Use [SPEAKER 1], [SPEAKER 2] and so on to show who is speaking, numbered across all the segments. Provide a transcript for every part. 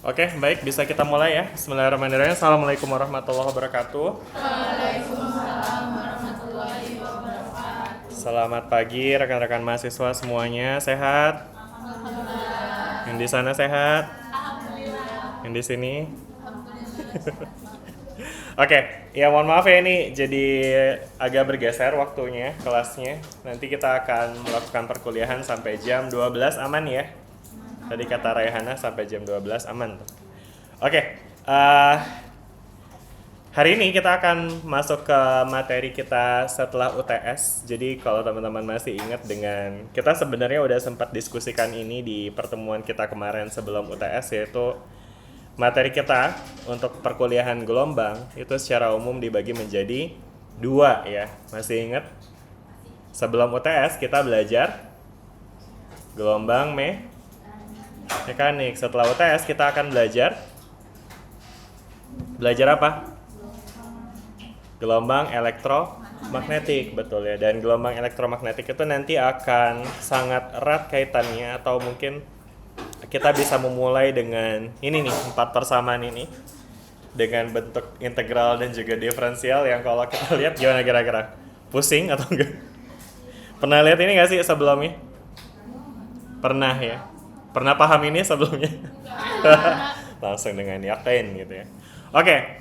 [SPEAKER 1] Oke, baik, bisa kita mulai ya. Bismillahirrahmanirrahim. Assalamualaikum warahmatullahi wabarakatuh. Selamat pagi rekan-rekan mahasiswa semuanya. Sehat? Yang di sana sehat? Yang di sini? Oke, ya mohon maaf ya ini jadi agak bergeser waktunya kelasnya. Nanti kita akan melakukan perkuliahan sampai jam 12 aman ya. Tadi kata Raihana sampai jam 12 aman tuh. Oke, hari ini kita akan masuk ke materi kita setelah UTS. Jadi kalau teman-teman masih ingat dengan kita sebenarnya udah sempat diskusikan ini di pertemuan kita kemarin sebelum UTS, yaitu materi kita untuk perkuliahan gelombang itu secara umum dibagi menjadi 2 ya. Masih ingat? Sebelum UTS kita belajar gelombang mekanik. Setelah UTS kita akan belajar apa? Gelombang elektromagnetik, betul ya. Dan gelombang elektromagnetik itu nanti akan sangat erat kaitannya, atau mungkin kita bisa memulai dengan ini nih, 4 persamaan ini dengan bentuk integral dan juga diferensial yang kalau kita lihat gimana kira-kira? Pusing atau enggak? Pernah lihat ini nggak sih sebelumnya? Pernah ya? Pernah paham ini sebelumnya? Langsung dengan yakin gitu ya. Oke,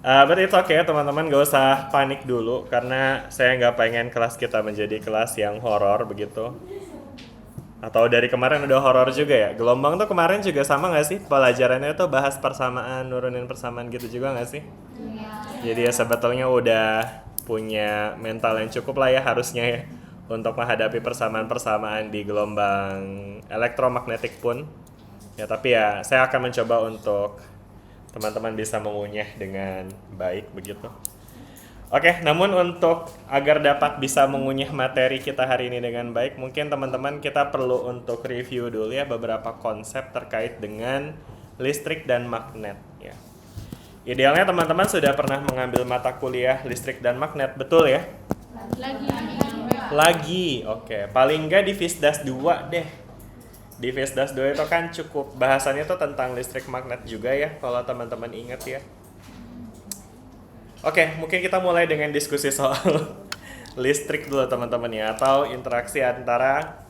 [SPEAKER 1] but it's okay teman-teman, gak usah panik dulu karena saya nggak pengen kelas kita menjadi kelas yang horor begitu. Atau dari kemarin udah horor juga ya. Gelombang tuh kemarin juga sama nggak sih? Pelajarannya tuh bahas persamaan, nurunin persamaan gitu juga nggak sih? Jadi ya sebetulnya udah punya mental yang cukup lah ya harusnya ya untuk menghadapi persamaan-persamaan di gelombang elektromagnetik pun. Ya tapi ya saya akan mencoba untuk teman-teman bisa mengunyah dengan baik begitu. Oke, namun untuk agar dapat bisa mengunyah materi kita hari ini dengan baik, mungkin teman-teman kita perlu untuk review dulu ya beberapa konsep terkait dengan listrik dan magnet ya. Idealnya teman-teman sudah pernah mengambil mata kuliah listrik dan magnet, betul ya? Lagi, oke. Paling nggak di Fisdas 2 deh. Di Fisdas 2 itu kan cukup bahasannya tuh tentang listrik magnet juga ya, kalau teman-teman ingat ya. Oke, mungkin kita mulai dengan diskusi soal listrik dulu teman-teman ya, atau interaksi antara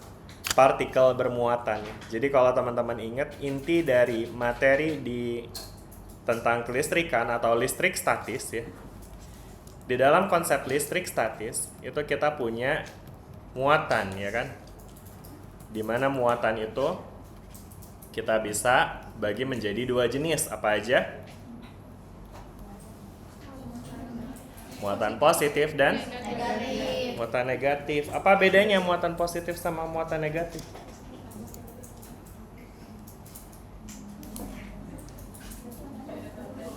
[SPEAKER 1] partikel bermuatan. Jadi kalau teman-teman ingat, inti dari materi di tentang kelistrikan atau listrik statis ya. Di dalam konsep listrik statis itu kita punya muatan ya kan. Di mana muatan itu kita bisa bagi menjadi 2 jenis, apa aja? Muatan positif dan negatif. Muatan negatif. Apa bedanya muatan positif sama muatan negatif?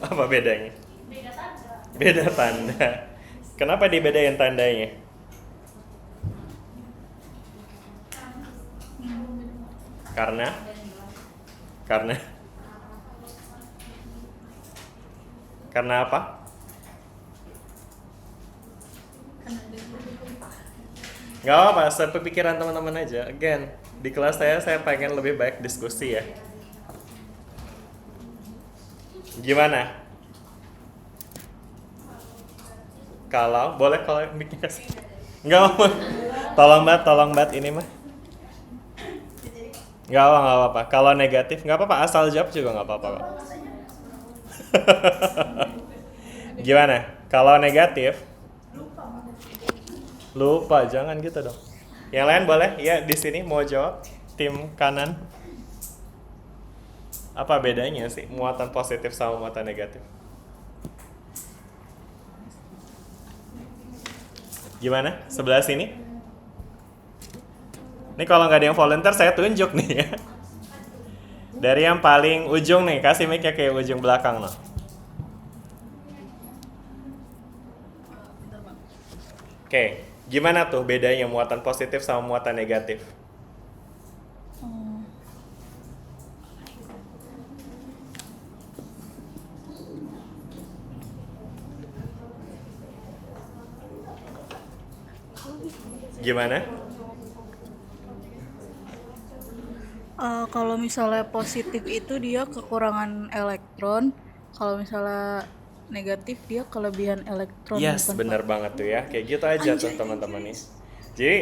[SPEAKER 1] Apa bedanya? Beda tanda. Kenapa dibedain tandanya? Karena karena apa? Gak apa-apa, sepikiran teman-teman aja. Again, di kelas saya pengen lebih baik diskusi ya. Gimana? Kalau bikin kasih. Enggak apa. Tolong bat ini mah. Enggak apa-apa. Kalau negatif enggak apa-apa, asal jawab juga enggak apa-apa kok. Gimana? Kalau negatif? Lupa, jangan gitu dong. Yang lain boleh? Ya, di sini mau jawab tim kanan. Apa bedanya sih muatan positif sama muatan negatif? Gimana? Sebelah sini? Ini kalau nggak ada yang volunteer saya tunjuk nih ya. Dari yang paling ujung nih, kasih mic-nya ke ujung belakang loh. Oke, gimana tuh bedanya muatan positif sama muatan negatif? Gimana?
[SPEAKER 2] Kalau misalnya positif itu dia kekurangan elektron, kalau misalnya negatif dia kelebihan elektron,
[SPEAKER 1] Yes,
[SPEAKER 2] bukan Pak?
[SPEAKER 1] bener banget tuh ya. Kayak gitu aja tuh teman-teman nih. Jadi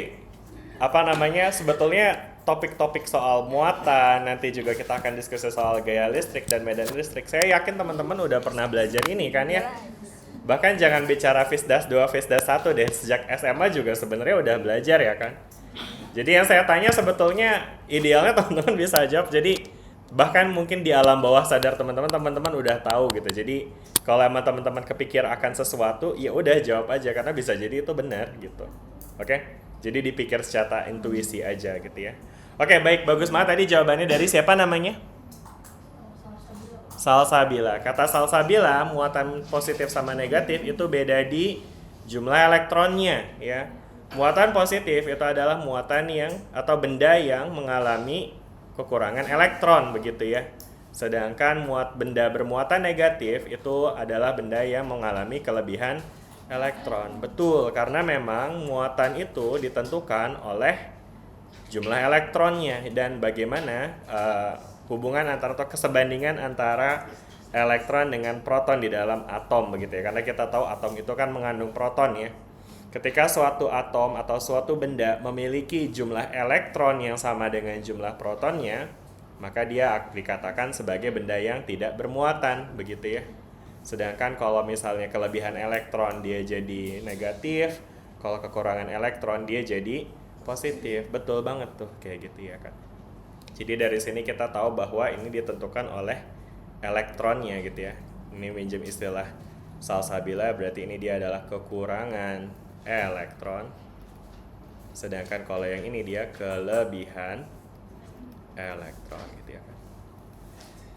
[SPEAKER 1] apa namanya sebetulnya topik-topik soal muatan nanti juga kita akan diskusi soal gaya listrik dan medan listrik. Saya yakin teman-teman udah pernah belajar ini kan ya. Bahkan jangan bicara FISDAS 2, FISDAS 1 deh. Sejak SMA juga sebenarnya udah belajar ya kan. Jadi yang saya tanya sebetulnya idealnya teman-teman bisa jawab. Jadi bahkan mungkin di alam bawah sadar teman-teman udah tahu gitu. Jadi kalau emang teman-teman kepikir akan sesuatu, ya udah jawab aja karena bisa jadi itu benar gitu. Oke? Jadi dipikir secara intuisi aja gitu ya. Oke, baik, bagus banget tadi jawabannya dari siapa namanya? Salsabila. Kata salsabila, muatan positif sama negatif itu beda di jumlah elektronnya ya. Muatan positif itu adalah muatan yang atau benda yang mengalami kekurangan elektron begitu ya. Sedangkan benda bermuatan negatif itu adalah benda yang mengalami kelebihan elektron. Betul, karena memang muatan itu ditentukan oleh jumlah elektronnya dan bagaimana hubungan antara atau kesebandingan antara elektron dengan proton di dalam atom begitu ya. Karena kita tahu atom itu kan mengandung proton ya. Ketika suatu atom atau suatu benda memiliki jumlah elektron yang sama dengan jumlah protonnya, maka dia dikatakan sebagai benda yang tidak bermuatan begitu ya. Sedangkan kalau misalnya kelebihan elektron dia jadi negatif, kalau kekurangan elektron dia jadi positif. Betul banget tuh kayak gitu ya kan. Jadi dari sini kita tahu bahwa ini ditentukan oleh elektronnya gitu ya. Ini minjem istilah salsabila berarti ini dia adalah kekurangan elektron. Sedangkan kalau yang ini dia kelebihan elektron gitu ya kan.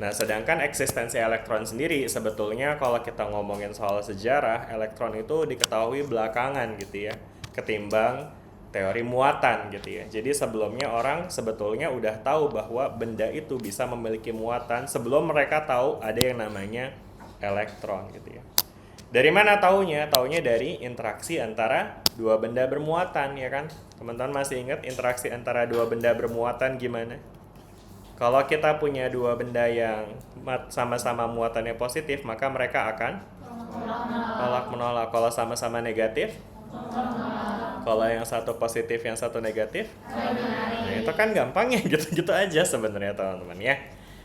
[SPEAKER 1] Nah, sedangkan eksistensi elektron sendiri sebetulnya kalau kita ngomongin soal sejarah, elektron itu diketahui belakangan gitu ya, ketimbang teori muatan gitu ya. Jadi sebelumnya orang sebetulnya udah tahu bahwa benda itu bisa memiliki muatan sebelum mereka tahu ada yang namanya elektron gitu ya. Dari mana taunya? Taunya dari interaksi antara dua benda bermuatan ya kan. Teman-teman masih ingat interaksi antara dua benda bermuatan gimana? Kalau kita punya dua benda yang sama-sama muatannya positif, maka mereka akan tolak menolak. Kalau sama-sama negatif, kalau yang satu positif, yang satu negatif, nah itu kan gampang ya gitu-gitu aja sebenarnya teman-teman ya.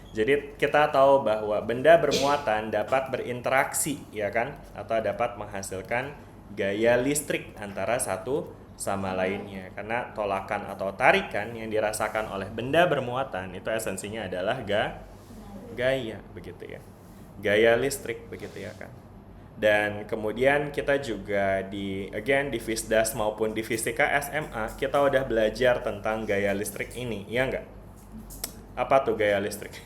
[SPEAKER 1] Jadi kita tahu bahwa benda bermuatan dapat berinteraksi ya kan, atau dapat menghasilkan gaya listrik antara satu sama lainnya. Karena tolakan atau tarikan yang dirasakan oleh benda bermuatan itu esensinya adalah gaya begitu ya. Gaya listrik begitu ya kan. Dan kemudian kita juga di FISDAS maupun di fisika SMA kita udah belajar tentang gaya listrik ini, ya enggak? Apa tuh gaya listrik?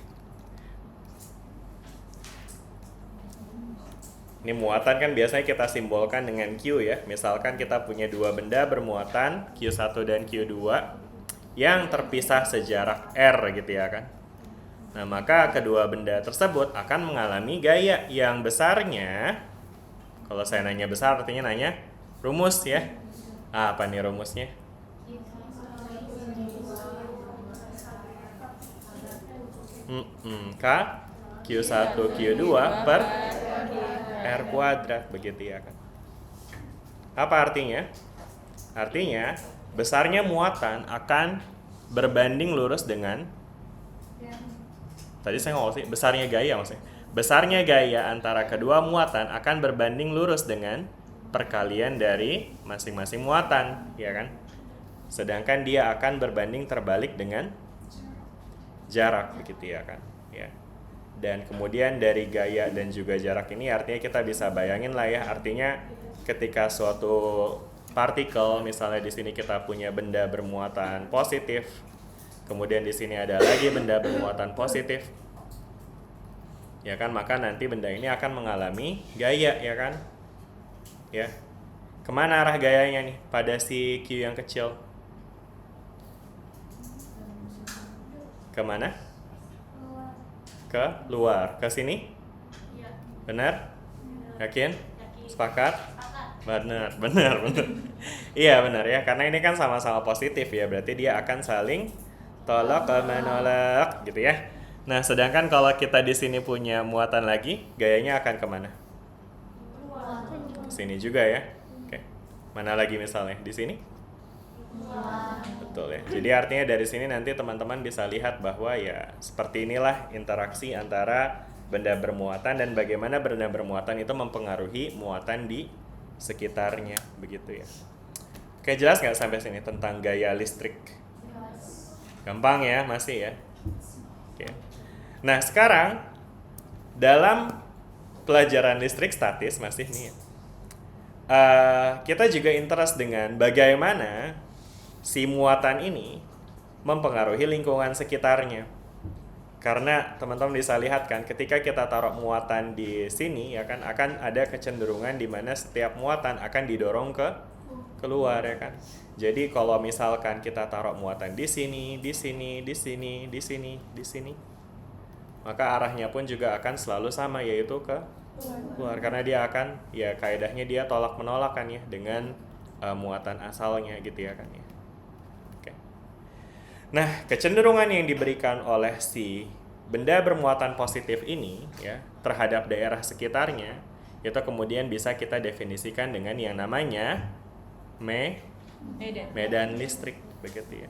[SPEAKER 1] Ini muatan kan biasanya kita simbolkan dengan Q ya. Misalkan kita punya dua benda bermuatan Q1 dan Q2 yang terpisah sejarak R gitu ya kan. Nah, maka kedua benda tersebut akan mengalami gaya yang besarnya. Kalau saya nanya besar artinya nanya rumus ya. Apa nih rumusnya? K Q1 Q2 per R kuadrat begitu ya kan. Apa artinya? Artinya besarnya muatan akan berbanding lurus dengan tadi saya ngomong sih besarnya gaya maksudnya. Besarnya gaya antara kedua muatan akan berbanding lurus dengan perkalian dari masing-masing muatan, ya kan? Sedangkan dia akan berbanding terbalik dengan jarak begitu ya kan? Ya. Dan kemudian dari gaya dan juga jarak ini artinya kita bisa bayangin lah ya, artinya ketika suatu partikel misalnya di sini kita punya benda bermuatan positif, kemudian di sini ada lagi benda bermuatan positif, ya kan, maka nanti benda ini akan mengalami gaya ya kan, ya. Kemana arah gayanya nih pada si Q yang kecil? Kemana? Ke luar, ke sini? Benar? Yakin? Sepakat? Benar. Iya benar ya, karena ini kan sama-sama positif ya, berarti dia akan saling tolak menolak gitu ya. Nah, sedangkan kalau kita di sini punya muatan lagi, gayanya akan kemana? Sini juga ya. Oke. Mana lagi misalnya? Di sini? Betul ya. Jadi artinya dari sini nanti teman-teman bisa lihat bahwa ya seperti inilah interaksi antara benda bermuatan dan bagaimana benda bermuatan itu mempengaruhi muatan di sekitarnya, begitu ya. Oke, jelas nggak sampai sini tentang gaya listrik? Gampang ya, masih ya. Oke. Nah, sekarang dalam pelajaran listrik statis masih nih ya. Kita juga interest dengan bagaimana si muatan ini mempengaruhi lingkungan sekitarnya. Karena teman-teman bisa lihat kan, ketika kita taruh muatan di sini ya kan akan ada kecenderungan di mana setiap muatan akan didorong ke keluar ya kan. Jadi kalau misalkan kita taruh muatan di sini, di sini, di sini, di sini, di sini, maka arahnya pun juga akan selalu sama, yaitu ke keluar, karena dia akan ya kaidahnya dia tolak menolak kan ya dengan muatan asalnya gitu ya kan ya. Oke. Nah, kecenderungan yang diberikan oleh si benda bermuatan positif ini ya terhadap daerah sekitarnya itu kemudian bisa kita definisikan dengan yang namanya medan listrik, begitu ya.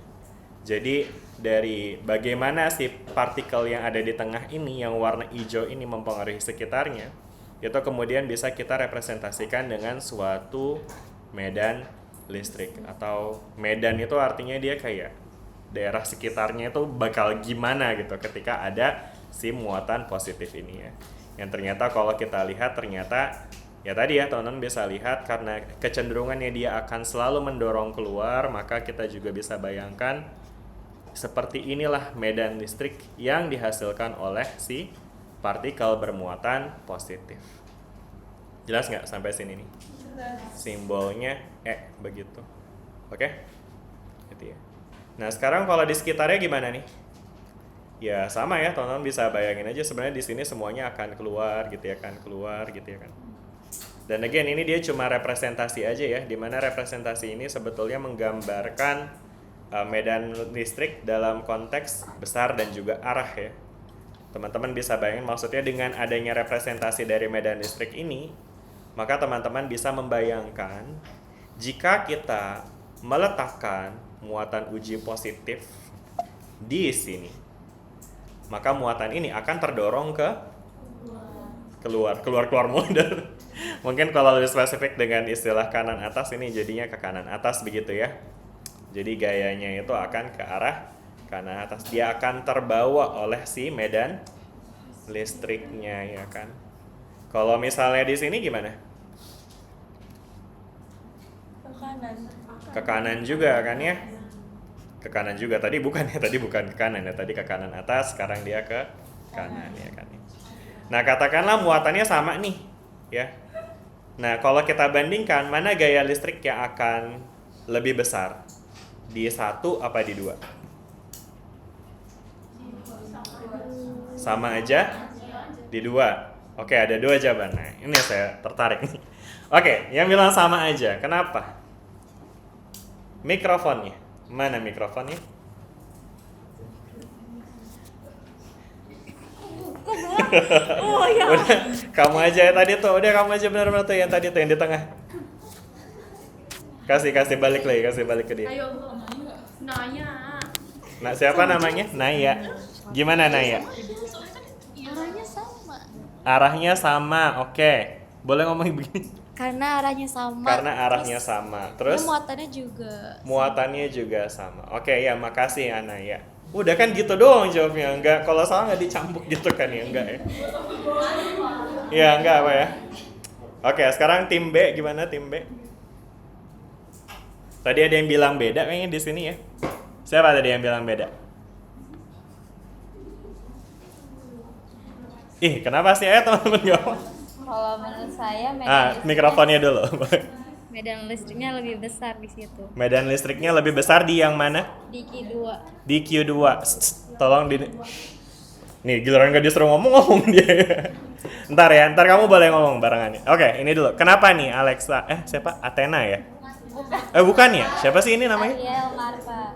[SPEAKER 1] Jadi dari bagaimana si partikel yang ada di tengah ini yang warna hijau ini mempengaruhi sekitarnya, itu kemudian bisa kita representasikan dengan suatu medan listrik. Atau medan itu artinya dia kayak daerah sekitarnya itu bakal gimana gitu ketika ada si muatan positif ini ya. Yang ternyata kalau kita lihat ternyata ya tadi ya teman-teman bisa lihat karena kecenderungannya dia akan selalu mendorong keluar, maka kita juga bisa bayangkan seperti inilah medan listrik yang dihasilkan oleh si partikel bermuatan positif. Jelas nggak sampai sini nih? Simbolnya E begitu. Oke? Gitu ya. Nah sekarang kalau di sekitarnya gimana nih? Ya sama ya, teman-teman bisa bayangin aja sebenarnya di sini semuanya akan keluar gitu ya kan, keluar gitu ya kan. Dan again ini dia cuma representasi aja ya, dimana representasi ini sebetulnya menggambarkan medan listrik dalam konteks besar dan juga arah ya. Teman-teman bisa bayangin maksudnya dengan adanya representasi dari medan listrik ini, maka teman-teman bisa membayangkan jika kita meletakkan muatan uji positif di sini, maka muatan ini akan terdorong ke keluar model. Mungkin kalau lebih spesifik dengan istilah kanan atas ini jadinya ke kanan atas begitu ya. Jadi gayanya itu akan ke arah kanan atas. Dia akan terbawa oleh si medan listriknya ya kan. Kalau misalnya di sini gimana? Ke kanan juga kan ya? Ke kanan juga. Tadi bukan ya, tadi bukan ke kanan ya. Tadi ke kanan atas, sekarang dia ke kanan ya kan. Nah, katakanlah muatannya sama nih ya. Nah, kalau kita bandingkan mana gaya listrik yang akan lebih besar? Di 1 apa di 2? Sama aja? Di 2. Oke, ada 2 jawaban. Nah, ini saya tertarik nih. Oke, yang bilang sama aja. Kenapa? Mikrofonnya. Mana mikrofonnya?
[SPEAKER 2] Oh ya.
[SPEAKER 1] Udah, kamu aja ya tadi tuh. Udah kamu aja benar-benar tuh yang tadi tuh yang di tengah. Kasih balik lagi, kasih balik ke dia.
[SPEAKER 3] Ayo, Naya.
[SPEAKER 1] Nah, siapa namanya? Naya. Gimana Naya?
[SPEAKER 3] Arahnya sama.
[SPEAKER 1] Arahnya sama. Oke. Boleh ngomong begini?
[SPEAKER 3] Karena arahnya sama.
[SPEAKER 1] Karena arahnya sama. Terus
[SPEAKER 3] muatannya juga.
[SPEAKER 1] muatannya juga sama. Oke, ya makasih ya Naya. Udah kan gitu doang jawabnya. Enggak, kalau salah nggak dicambuk gitu kan ya, enggak ya? Ya, enggak apa ya? Oke, sekarang tim B gimana tim B? Tadi ada yang bilang beda kayaknya di sini ya. Siapa tadi yang bilang beda? Ih, kenapa sih ya teman-teman ngomong?
[SPEAKER 4] Kalau menurut saya
[SPEAKER 1] Mikrofonnya dulu.
[SPEAKER 4] medan listriknya lebih besar di situ.
[SPEAKER 1] Medan listriknya lebih besar di yang mana?
[SPEAKER 4] Di Q2.
[SPEAKER 1] Di Q2. Tolong di... Nih, giliran gak disuruh ngomong dia. Ntar kamu boleh ngomong barengannya. Oke, ini dulu. Kenapa nih Alexa? Siapa? Athena ya? Bukan ya? Siapa sih ini namanya?
[SPEAKER 4] Ariel Marva.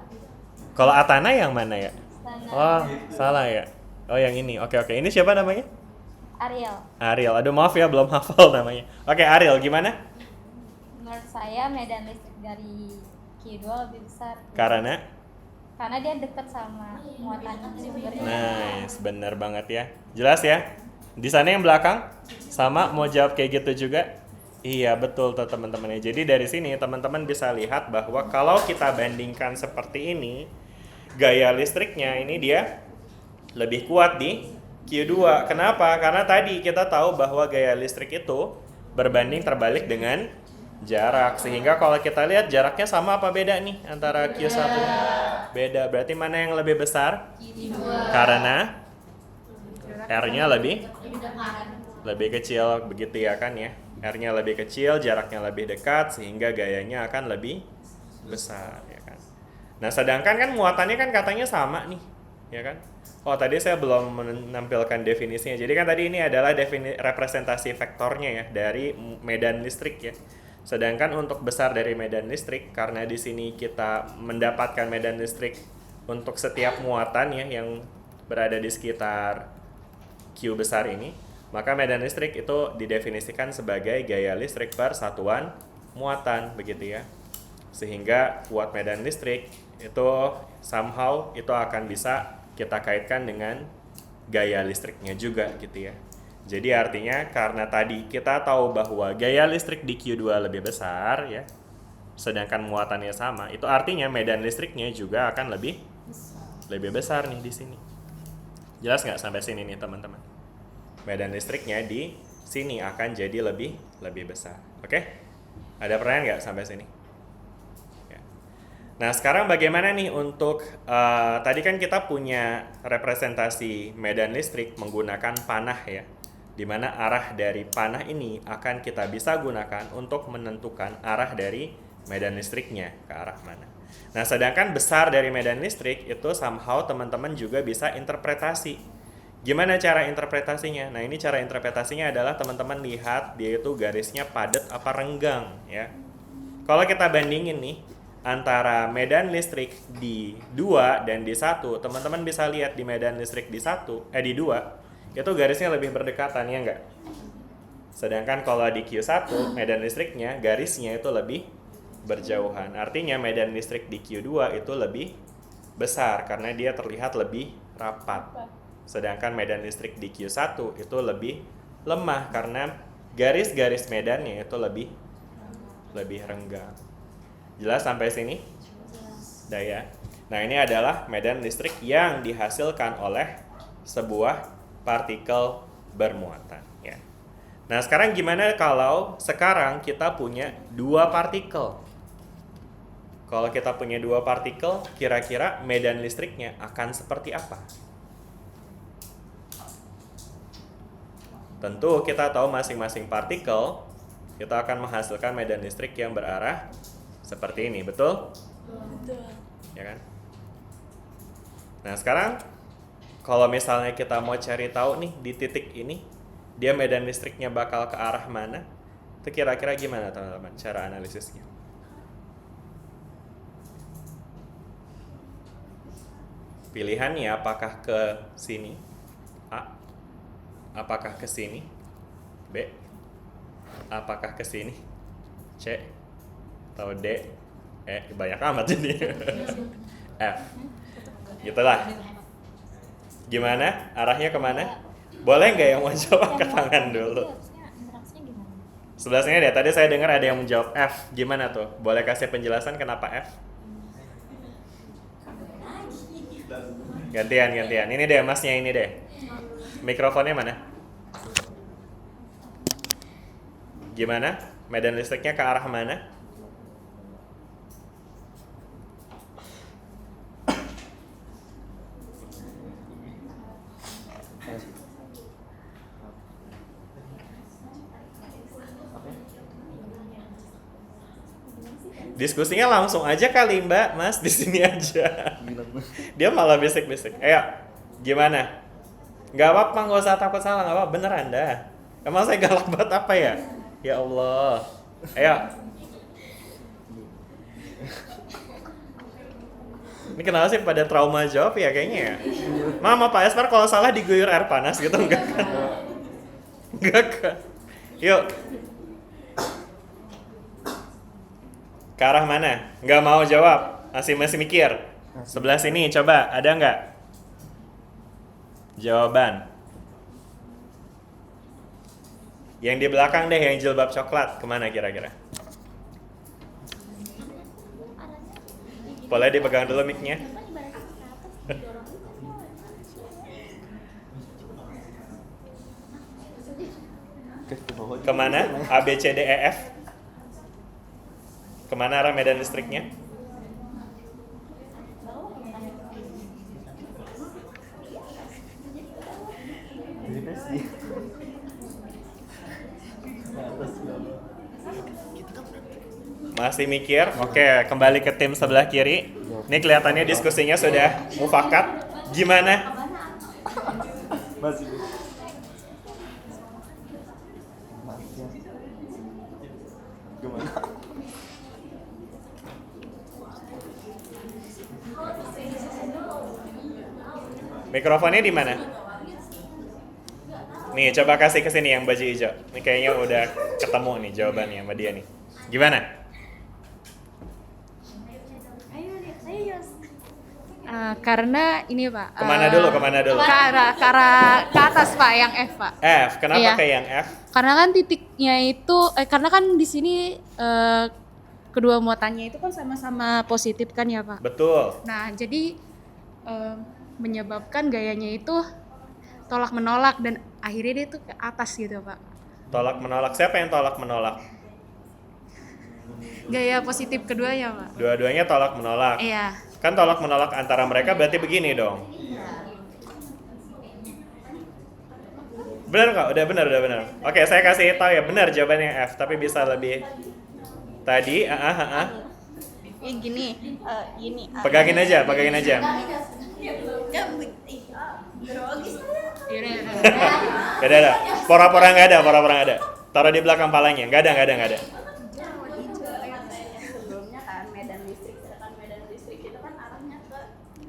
[SPEAKER 1] Kalau Atana yang mana ya?
[SPEAKER 4] Sana.
[SPEAKER 1] Oh, salah ya. Oh, yang ini. Oke. Ini siapa namanya?
[SPEAKER 4] Ariel.
[SPEAKER 1] Ariel. Aduh, maaf ya belum hafal namanya. Oke, Ariel gimana?
[SPEAKER 4] Menurut saya medan listrik dari Q2 lebih besar.
[SPEAKER 1] Karena
[SPEAKER 4] Karena dia dekat sama muatan sumbernya.
[SPEAKER 1] nice, bener banget ya. Jelas ya? Di sana yang belakang sama mau jawab kayak gitu juga? Iya, betul tuh teman-teman ya. Jadi dari sini teman-teman bisa lihat bahwa kalau kita bandingkan seperti ini, gaya listriknya ini dia lebih kuat di Q2. Kenapa? Karena tadi kita tahu bahwa gaya listrik itu berbanding terbalik dengan jarak. Sehingga kalau kita lihat jaraknya sama apa beda nih antara Q1? Beda. Berarti mana yang lebih besar? Karena R-nya lebih kecil, begitu ya kan ya. R-nya lebih kecil, jaraknya lebih dekat, sehingga gayanya akan lebih besar ya kan. Nah, sedangkan kan muatannya kan katanya sama nih, ya kan? Oh, tadi saya belum menampilkan definisinya. Jadi kan tadi ini adalah representasi vektornya ya dari medan listrik ya. Sedangkan untuk besar dari medan listrik, karena di sini kita mendapatkan medan listrik untuk setiap muatan ya yang berada di sekitar Q besar ini, maka medan listrik itu didefinisikan sebagai gaya listrik per satuan muatan, begitu ya. Sehingga kuat medan listrik itu somehow itu akan bisa kita kaitkan dengan gaya listriknya juga gitu ya. Jadi artinya karena tadi kita tahu bahwa gaya listrik di Q2 lebih besar ya, sedangkan muatannya sama, itu artinya medan listriknya juga akan lebih besar nih di sini. Jelas nggak sampai sini nih teman-teman? Medan listriknya di sini akan jadi lebih besar. Oke? Ada pertanyaan nggak sampai sini? Ya. Nah sekarang bagaimana nih untuk tadi kan kita punya representasi medan listrik menggunakan panah ya, di mana arah dari panah ini akan kita bisa gunakan untuk menentukan arah dari medan listriknya ke arah mana. Nah, sedangkan besar dari medan listrik itu somehow teman-teman juga bisa interpretasi. Gimana cara interpretasinya? Nah, ini cara interpretasinya adalah teman-teman lihat dia itu garisnya padat apa renggang ya. Kalau kita bandingin nih antara medan listrik di 2 dan di 1, teman-teman bisa lihat di medan listrik di 2 itu garisnya lebih berdekatan ya enggak? Sedangkan kalau di Q1 medan listriknya garisnya itu lebih berjauhan. Artinya medan listrik di Q2 itu lebih besar karena dia terlihat lebih rapat. Sedangkan medan listrik di Q1 itu lebih lemah karena garis-garis medannya itu lebih renggang. Jelas sampai sini? Udah ya. Nah, ini adalah medan listrik yang dihasilkan oleh sebuah partikel bermuatan ya. Nah, sekarang gimana kalau sekarang kita punya 2 partikel? Kalau kita punya 2 partikel, kira-kira medan listriknya akan seperti apa? Tentu kita tahu masing-masing partikel kita akan menghasilkan medan listrik yang berarah seperti ini, betul?
[SPEAKER 2] Betul.
[SPEAKER 1] Ya kan? Nah, sekarang kalau misalnya kita mau cari tahu nih di titik ini dia medan listriknya bakal ke arah mana, itu kira-kira gimana teman-teman cara analisisnya? Pilihannya apakah ke sini A, apakah ke sini B, apakah ke sini C, atau D, banyak amat jadi F. Gitulah. Gimana? Arahnya kemana? Boleh nggak yang mau jawab angkat tangan dulu?
[SPEAKER 4] Interaksinya gimana?
[SPEAKER 1] Sebelah sini deh, tadi saya dengar ada yang menjawab F. Gimana tuh? Boleh kasih penjelasan kenapa F? Gantian. Ini deh masnya ini deh. Mikrofonnya mana? Gimana? Medan listriknya ke arah mana? Diskusinya langsung aja kali Mbak, Mas, di sini aja. Dia malah bisik-bisik. Ayo, gimana? Gak apa-apa, nggak usah takut salah, nggak apa-apa, beneran dah. Emang saya galak banget apa ya? Ya Allah. Ayo. Ini kenapa sih pada trauma jawab ya kayaknya ya? Mama Pak Esmar kalau salah diguyur air panas gitu enggak kan? Enggak kan? Yuk. Ke arah mana? Nggak mau jawab? Masih mikir? Sebelah sini coba, ada nggak? Jawaban. Yang di belakang deh, yang jilbab coklat, kemana kira-kira? Boleh dipegang dulu mic-nya? Kemana? A, B, C, D, E, F? Kemana arah medan listriknya? Masih mikir? Oke, kembali ke tim sebelah kiri. Ini kelihatannya diskusinya sudah mufakat. Gimana?
[SPEAKER 5] Masih. Gimana?
[SPEAKER 1] Mikrofonnya di mana? Nih, coba kasih ke sini yang baju hijau. Ini kayaknya udah ketemu nih jawabannya sama dia nih. Gimana?
[SPEAKER 2] Karena ini Pak.
[SPEAKER 1] Kemana dulu? Kemana dulu?
[SPEAKER 2] Ke atas Pak, yang F Pak.
[SPEAKER 1] F. Kenapa
[SPEAKER 2] Iya.
[SPEAKER 1] kayak yang F?
[SPEAKER 2] Karena kan titiknya itu, karena kan di sini kedua muatannya itu kan sama-sama positif kan ya Pak.
[SPEAKER 1] Betul.
[SPEAKER 2] Nah jadi menyebabkan gayanya itu tolak menolak dan akhirnya dia tuh ke atas gitu Pak.
[SPEAKER 1] Tolak menolak. Siapa yang tolak menolak?
[SPEAKER 2] Gaya positif keduanya Pak.
[SPEAKER 1] Dua-duanya tolak menolak.
[SPEAKER 2] Iya.
[SPEAKER 1] Kan tolak menolak antara mereka berarti begini dong. Benar kok, udah benar. Oke, saya kasih tahu ya, benar jawabannya F, tapi bisa lebih tadi,
[SPEAKER 2] Gini.
[SPEAKER 1] Pegangin aja. Gak ada. Pora-pora nggak ada. Taruh di belakang palanya, nggak ada.
[SPEAKER 6] Sebelumnya kan medan listrik, sedangkan medan listrik itu kan arahnya ke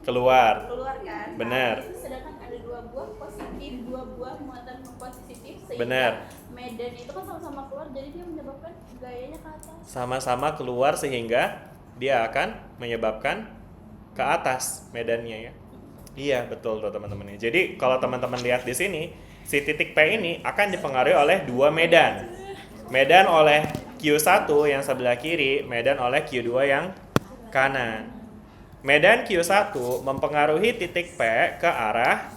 [SPEAKER 1] Keluar.
[SPEAKER 6] kan.
[SPEAKER 1] Benar.
[SPEAKER 6] Nah, itu sedangkan ada dua buah positif, dua buah muatan positif sehingga
[SPEAKER 1] Benar.
[SPEAKER 6] medan itu kan sama-sama keluar jadi dia menyebabkan gayanya ke atas.
[SPEAKER 1] Sama-sama keluar sehingga dia akan menyebabkan ke atas medannya ya. Iya, betul tuh teman-teman. Jadi kalau teman-teman lihat di sini, si titik P ini akan dipengaruhi oleh dua medan. Medan oleh Q1 yang sebelah kiri, medan oleh Q2 yang kanan. Medan Q1 mempengaruhi titik P ke arah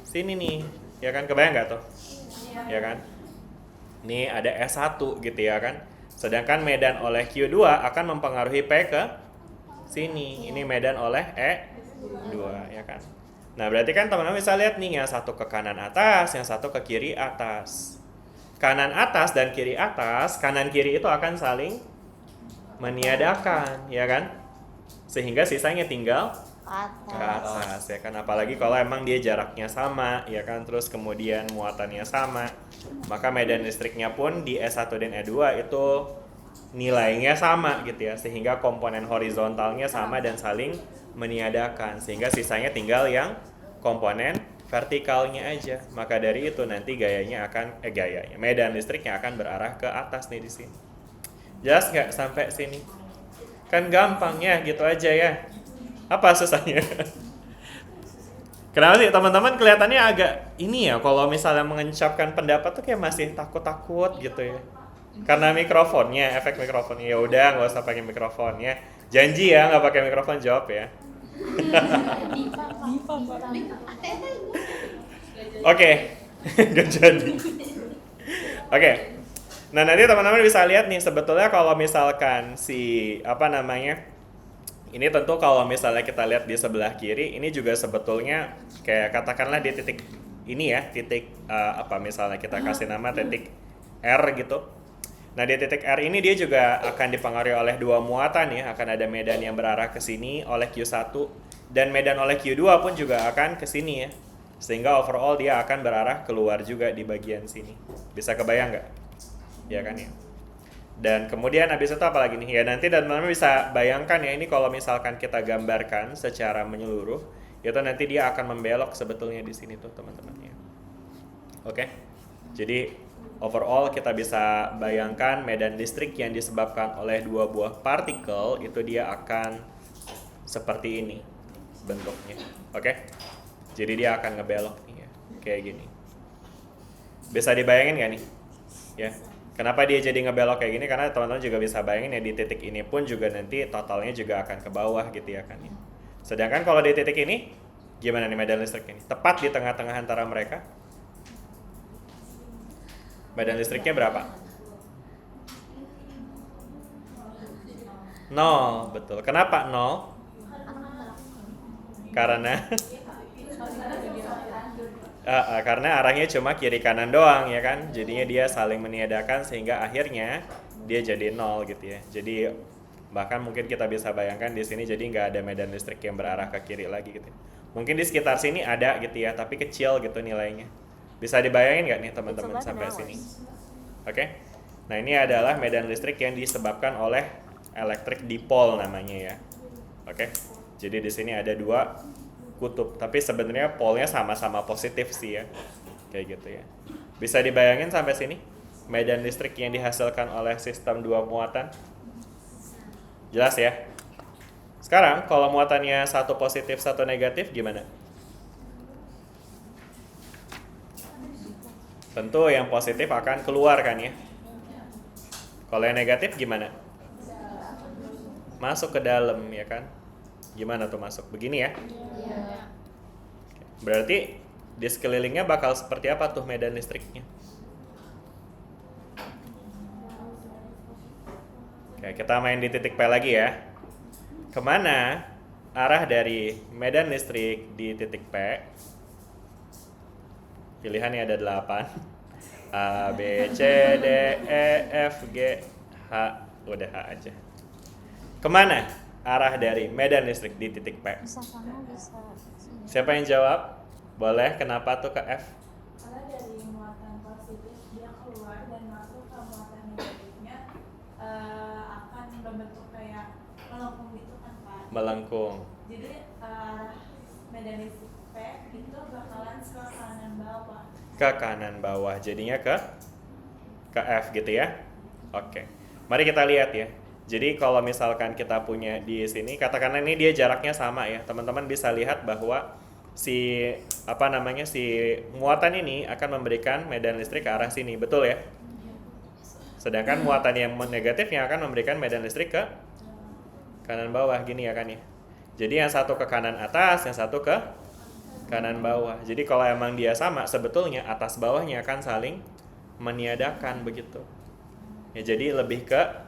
[SPEAKER 1] sini nih. Ya kan, kebayang nggak tuh? Ya kan? Nih ada S1 gitu ya kan. Sedangkan medan oleh Q2 akan mempengaruhi P ke sini. Ini medan oleh E2 ya kan. Nah, berarti kan teman-teman bisa lihat nih, yang satu ke kanan atas, yang satu ke kiri atas. Kanan atas dan kiri atas, kanan kiri itu akan saling meniadakan, ya kan? Sehingga sisanya tinggal ke atas, ya kan? Apalagi kalau emang dia jaraknya sama, ya kan? Terus kemudian muatannya sama, maka medan listriknya pun di S1 dan E2 itu nilainya sama gitu ya, sehingga komponen horizontalnya sama dan saling meniadakan, sehingga sisanya tinggal yang komponen vertikalnya aja. Maka dari itu nanti medan listriknya akan berarah ke atas nih di sini. Jelas nggak sampai sini? Kan gampang ya, gitu aja ya. Apa susahnya? Kenapa sih teman-teman kelihatannya agak ini ya, kalau misalnya mengencapkan pendapat tuh kayak masih takut-takut gitu ya. Karena mikrofonnya, efek mikrofonnya. Ya udah, nggak usah pakai mikrofonnya. Janji ya, nggak pakai mikrofon, jawab ya. Oke, nggak jadi. Oke. Nah, nanti teman-teman bisa lihat nih, sebetulnya kalau misalkan ini tentu kalau misalnya kita lihat di sebelah kiri, ini juga sebetulnya kayak katakanlah di titik ini ya, misalnya kita kasih nama titik R gitu. Nah, di titik R ini dia juga akan dipengaruhi oleh dua muatan ya, akan ada medan yang berarah ke sini oleh Q1 dan medan oleh Q2 pun juga akan ke sini ya. Sehingga overall dia akan berarah keluar juga di bagian sini. Bisa kebayang nggak? Ya kan ya. Dan kemudian habis itu apa lagi nih? Ya nanti teman-teman bisa bayangkan ya, ini kalau misalkan kita gambarkan secara menyeluruh, itu nanti dia akan membelok sebetulnya di sini tuh teman-teman ya. Oke. Jadi overall kita bisa bayangkan medan listrik yang disebabkan oleh dua buah partikel itu dia akan seperti ini bentuknya. Oke. Jadi dia akan ngebelok nih ya, kayak gini. Bisa dibayangin nggak nih? Ya. Kenapa dia jadi ngebelok kayak gini? Karena teman-teman juga bisa bayangin ya, di titik ini pun juga nanti totalnya juga akan ke bawah gitu ya kan ya. Sedangkan kalau di titik ini gimana nih medan listrik ini? Tepat di tengah-tengah antara mereka. Medan listriknya berapa? 0, betul. Kenapa 0? Karena karena arahnya cuma kiri kanan doang ya kan, jadinya dia saling meniadakan sehingga akhirnya dia jadi 0 gitu ya. Jadi bahkan mungkin kita bisa bayangkan di sini jadi nggak ada medan listrik yang berarah ke kiri lagi gitu. Mungkin di sekitar sini ada gitu ya, tapi kecil gitu nilainya. Bisa dibayangin nggak nih teman-teman sampai sini? Oke. Nah ini adalah medan listrik yang disebabkan oleh electric dipole namanya ya. Oke. Jadi di sini ada dua kutub, tapi sebenarnya polnya sama-sama positif sih ya, kayak gitu ya. Bisa dibayangin sampai sini medan listrik yang dihasilkan oleh sistem dua muatan? Jelas ya? Sekarang kalau muatannya satu positif satu negatif gimana? Tentu yang positif akan keluar kan ya. Kalau yang negatif gimana? Masuk ke dalam ya kan? Gimana tuh masuk? Begini ya? Berarti di sekelilingnya bakal seperti apa tuh medan listriknya? Oke, kita main di titik P lagi ya. Kemana arah dari medan listrik di titik P? Pilihannya ada 8. A, B, C, D, E, F, G, H. Udah H aja. Kemana arah dari medan listrik di titik P?
[SPEAKER 4] Bisa sana, bisa sini.
[SPEAKER 1] Siapa yang jawab? Boleh, kenapa tuh ke F?
[SPEAKER 6] Karena dari muatan positif dia keluar dan masuk ke muatan negatifnya akan berbentuk kayak melengkung gitu kan Pak.
[SPEAKER 1] Melengkung.
[SPEAKER 6] Jadi medan listrik P itu bakalan ke kanan bawah.
[SPEAKER 1] Ke kanan bawah, jadinya ke F gitu ya. Oke. Mari kita lihat ya. Jadi kalau misalkan kita punya di sini, katakanlah ini dia jaraknya sama ya. Teman-teman bisa lihat bahwa si muatan ini akan memberikan medan listrik ke arah sini, betul ya? Sedangkan muatan yang negatifnya akan memberikan medan listrik ke kanan bawah gini ya kan ya. Jadi yang satu ke kanan atas, yang satu ke kanan bawah. Jadi kalau emang dia sama, sebetulnya atas bawahnya akan saling meniadakan begitu. Ya jadi lebih ke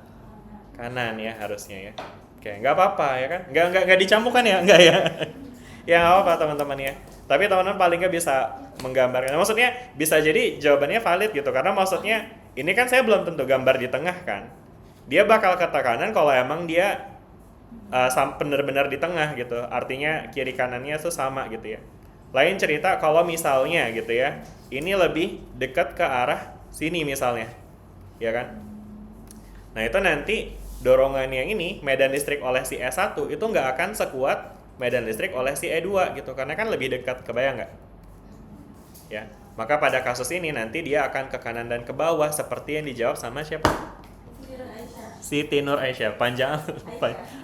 [SPEAKER 1] kanan ya harusnya ya. Oke, nggak apa-apa ya kan? Nggak dicampurkan ya, nggak ya? Ya nggak apa-apa teman-teman ya. Tapi teman-teman paling nggak bisa menggambarkan. Maksudnya bisa jadi jawabannya valid gitu. Karena maksudnya ini kan saya belum tentu gambar di tengah kan. Dia bakal ke kanan kalau emang dia benar-benar di tengah gitu. Artinya kiri kanannya tuh sama gitu ya. Lain cerita kalau misalnya gitu ya, ini lebih dekat ke arah sini misalnya. Ya kan? Nah itu nanti dorongan yang ini, medan listrik oleh si E1 itu nggak akan sekuat medan listrik oleh si E2 gitu, karena kan lebih dekat, kebayang nggak? Ya, maka pada kasus ini nanti dia akan ke kanan dan ke bawah seperti yang dijawab sama siapa? Siti Nur Aisyah, panjang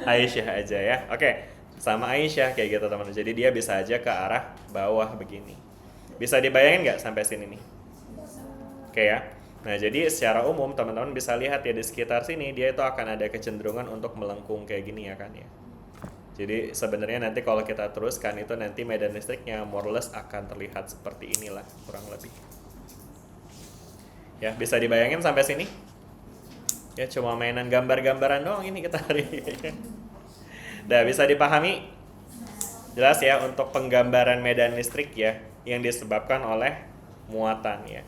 [SPEAKER 1] Aisyah aja ya. Oke, sama Aisyah kayak gitu teman-teman. Jadi dia bisa aja ke arah bawah begini. Bisa dibayangin nggak sampai sini nih? Oke ya. Nah, jadi secara umum teman-teman bisa lihat ya di sekitar sini dia itu akan ada kecenderungan untuk melengkung kayak gini ya kan ya. Jadi sebenarnya nanti kalau kita teruskan itu nanti medan listriknya more or less akan terlihat seperti inilah kurang lebih. Ya, bisa dibayangin sampai sini? Ya, cuma mainan gambar-gambaran doang ini kita hari ini. Nah, bisa dipahami? Jelas ya untuk penggambaran medan listrik ya yang disebabkan oleh muatan ya.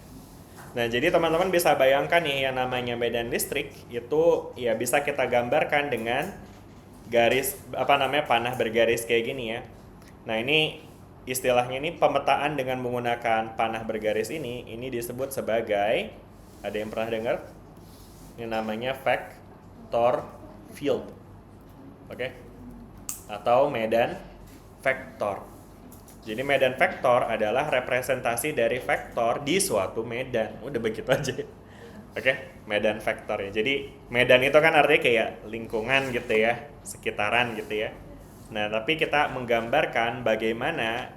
[SPEAKER 1] Nah, jadi teman-teman bisa bayangkan nih yang namanya medan listrik itu ya bisa kita gambarkan dengan garis panah bergaris kayak gini ya. Nah, ini istilahnya ini pemetaan dengan menggunakan panah bergaris ini disebut sebagai, ada yang pernah dengar? Ini namanya vector field. Oke? Atau medan vektor. Jadi medan vektor adalah representasi dari vektor di suatu medan. Udah begitu aja. Oke, medan vektor ya. Jadi medan itu kan artinya kayak lingkungan gitu ya, sekitaran gitu ya. Nah, tapi kita menggambarkan bagaimana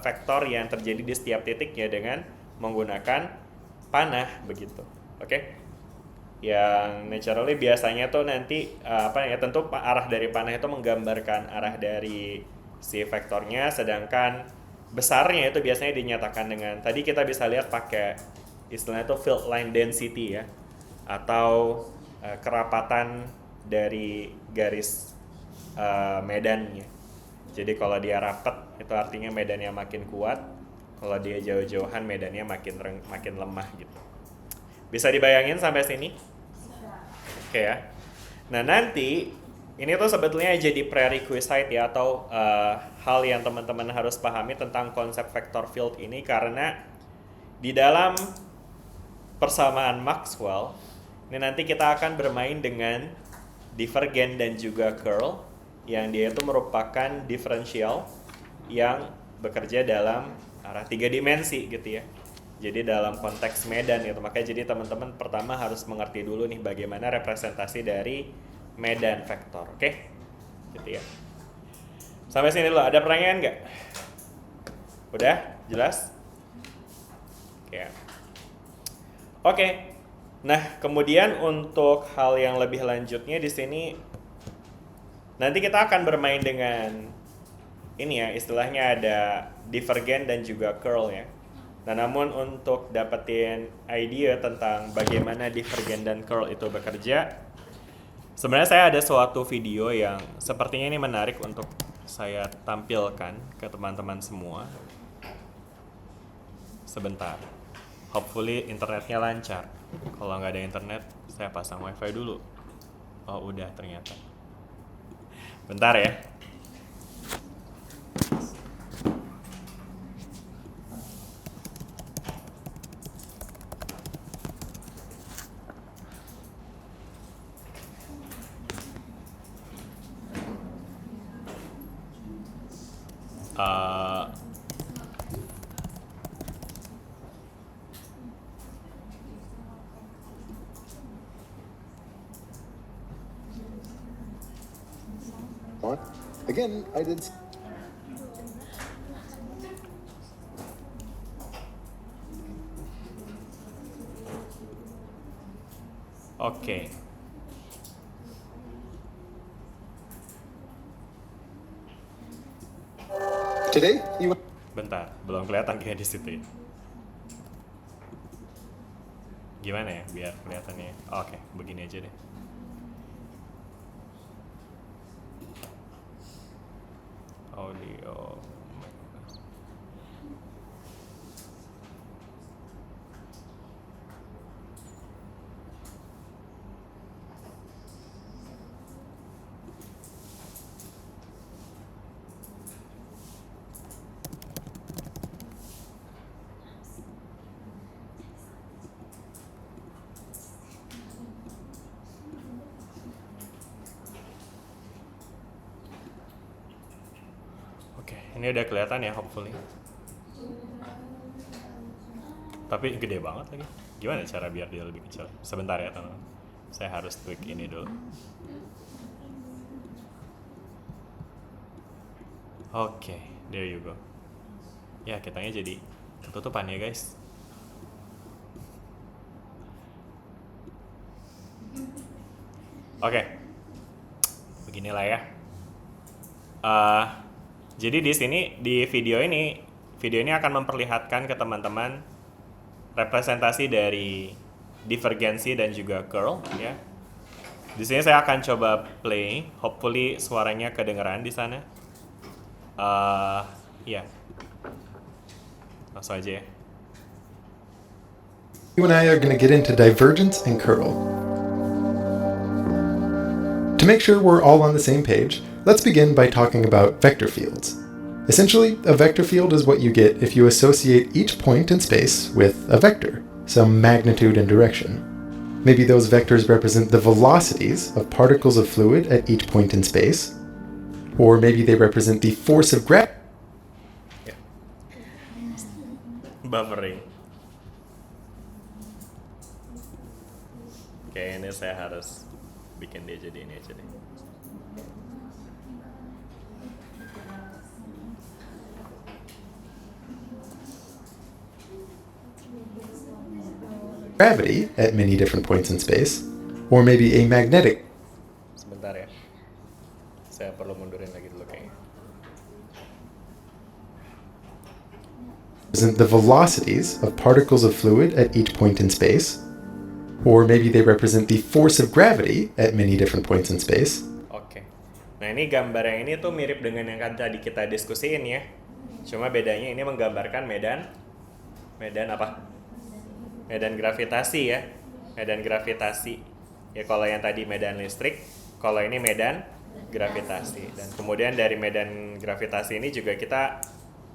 [SPEAKER 1] vektor yang terjadi di setiap titiknya dengan menggunakan panah begitu. Oke? Yang naturally biasanya tuh nanti tentu arah dari panah itu menggambarkan arah dari si vektornya, sedangkan besarnya itu biasanya dinyatakan dengan tadi kita bisa lihat pakai istilahnya itu field line density ya, atau kerapatan dari garis medannya. Jadi kalau dia rapat itu artinya medannya makin kuat, kalau dia jauh-jauhan medannya makin lemah gitu. Bisa dibayangin sampai sini? Oke ya. Nah nanti ini tuh sebetulnya jadi prerequisite ya, atau hal yang teman-teman harus pahami tentang konsep vector field ini, karena di dalam persamaan Maxwell ini nanti kita akan bermain dengan divergen dan juga curl, yang dia itu merupakan diferensial yang bekerja dalam arah 3 dimensi gitu ya. Jadi dalam konteks medan gitu, makanya jadi teman-teman pertama harus mengerti dulu nih bagaimana representasi dari medan vektor, oke? Gitu ya. Sampai sini dulu, ada pertanyaan nggak? Udah? Jelas? Oke. Nah, kemudian untuk hal yang lebih lanjutnya di sini nanti kita akan bermain dengan ini ya, istilahnya ada divergen dan juga curl ya. Nah, namun untuk dapetin idea tentang bagaimana divergen dan curl itu bekerja, sebenarnya saya ada suatu video yang sepertinya ini menarik untuk saya tampilkan ke teman-teman semua. Sebentar. Hopefully internetnya lancar. Kalau nggak ada internet, saya pasang wifi dulu. Oh, udah ternyata. Bentar ya.
[SPEAKER 7] Again, I did.
[SPEAKER 1] Oke.
[SPEAKER 7] Today, you.
[SPEAKER 1] Bentar, belum kelihatan kayak di situ ya. Gimana ya biar kelihatannya? Oke, begini aja deh. Audio. Ini udah kelihatan ya, hopefully. Tapi gede banget lagi. Gimana cara biar dia lebih kecil? Sebentar ya teman-teman. Saya harus tweak ini dulu. Oke, there you go. Ya, kitanya jadi ketutupan ya guys. Oke. Beginilah ya. Jadi di sini di video ini akan memperlihatkan ke teman-teman representasi dari divergensi dan juga curl ya. Di sini saya akan coba play, hopefully suaranya kedengeran di sana. Ya. Langsung aja ya.
[SPEAKER 7] You and I are going to get into divergence and curl. To make sure we're all on the same page, let's begin by talking about vector fields. Essentially, a vector field is what you get if you associate each point in space with a vector, some magnitude and direction. Maybe those vectors represent the velocities of particles of fluid at each point in space. Or maybe they represent the force of gravity.
[SPEAKER 1] Buffering. Kayaknya saya harus bikin dia jadi ini aja deh.
[SPEAKER 7] Gravity at many different points in space. Or maybe a magnetic.
[SPEAKER 1] Sebentar ya. Saya perlu mundurin lagi dulu kayaknya.
[SPEAKER 7] Represent the velocities of particles of fluid at each point in space. Or maybe they represent the force of gravity at many different points in space.
[SPEAKER 1] Oke. Nah ini gambar yang ini tuh mirip dengan yang kan tadi kita diskusiin ya. Cuma bedanya ini menggambarkan medan apa? Medan gravitasi ya. Medan gravitasi. Ya kalau yang tadi medan listrik, kalau ini medan gravitasi. Dan kemudian dari medan gravitasi ini juga kita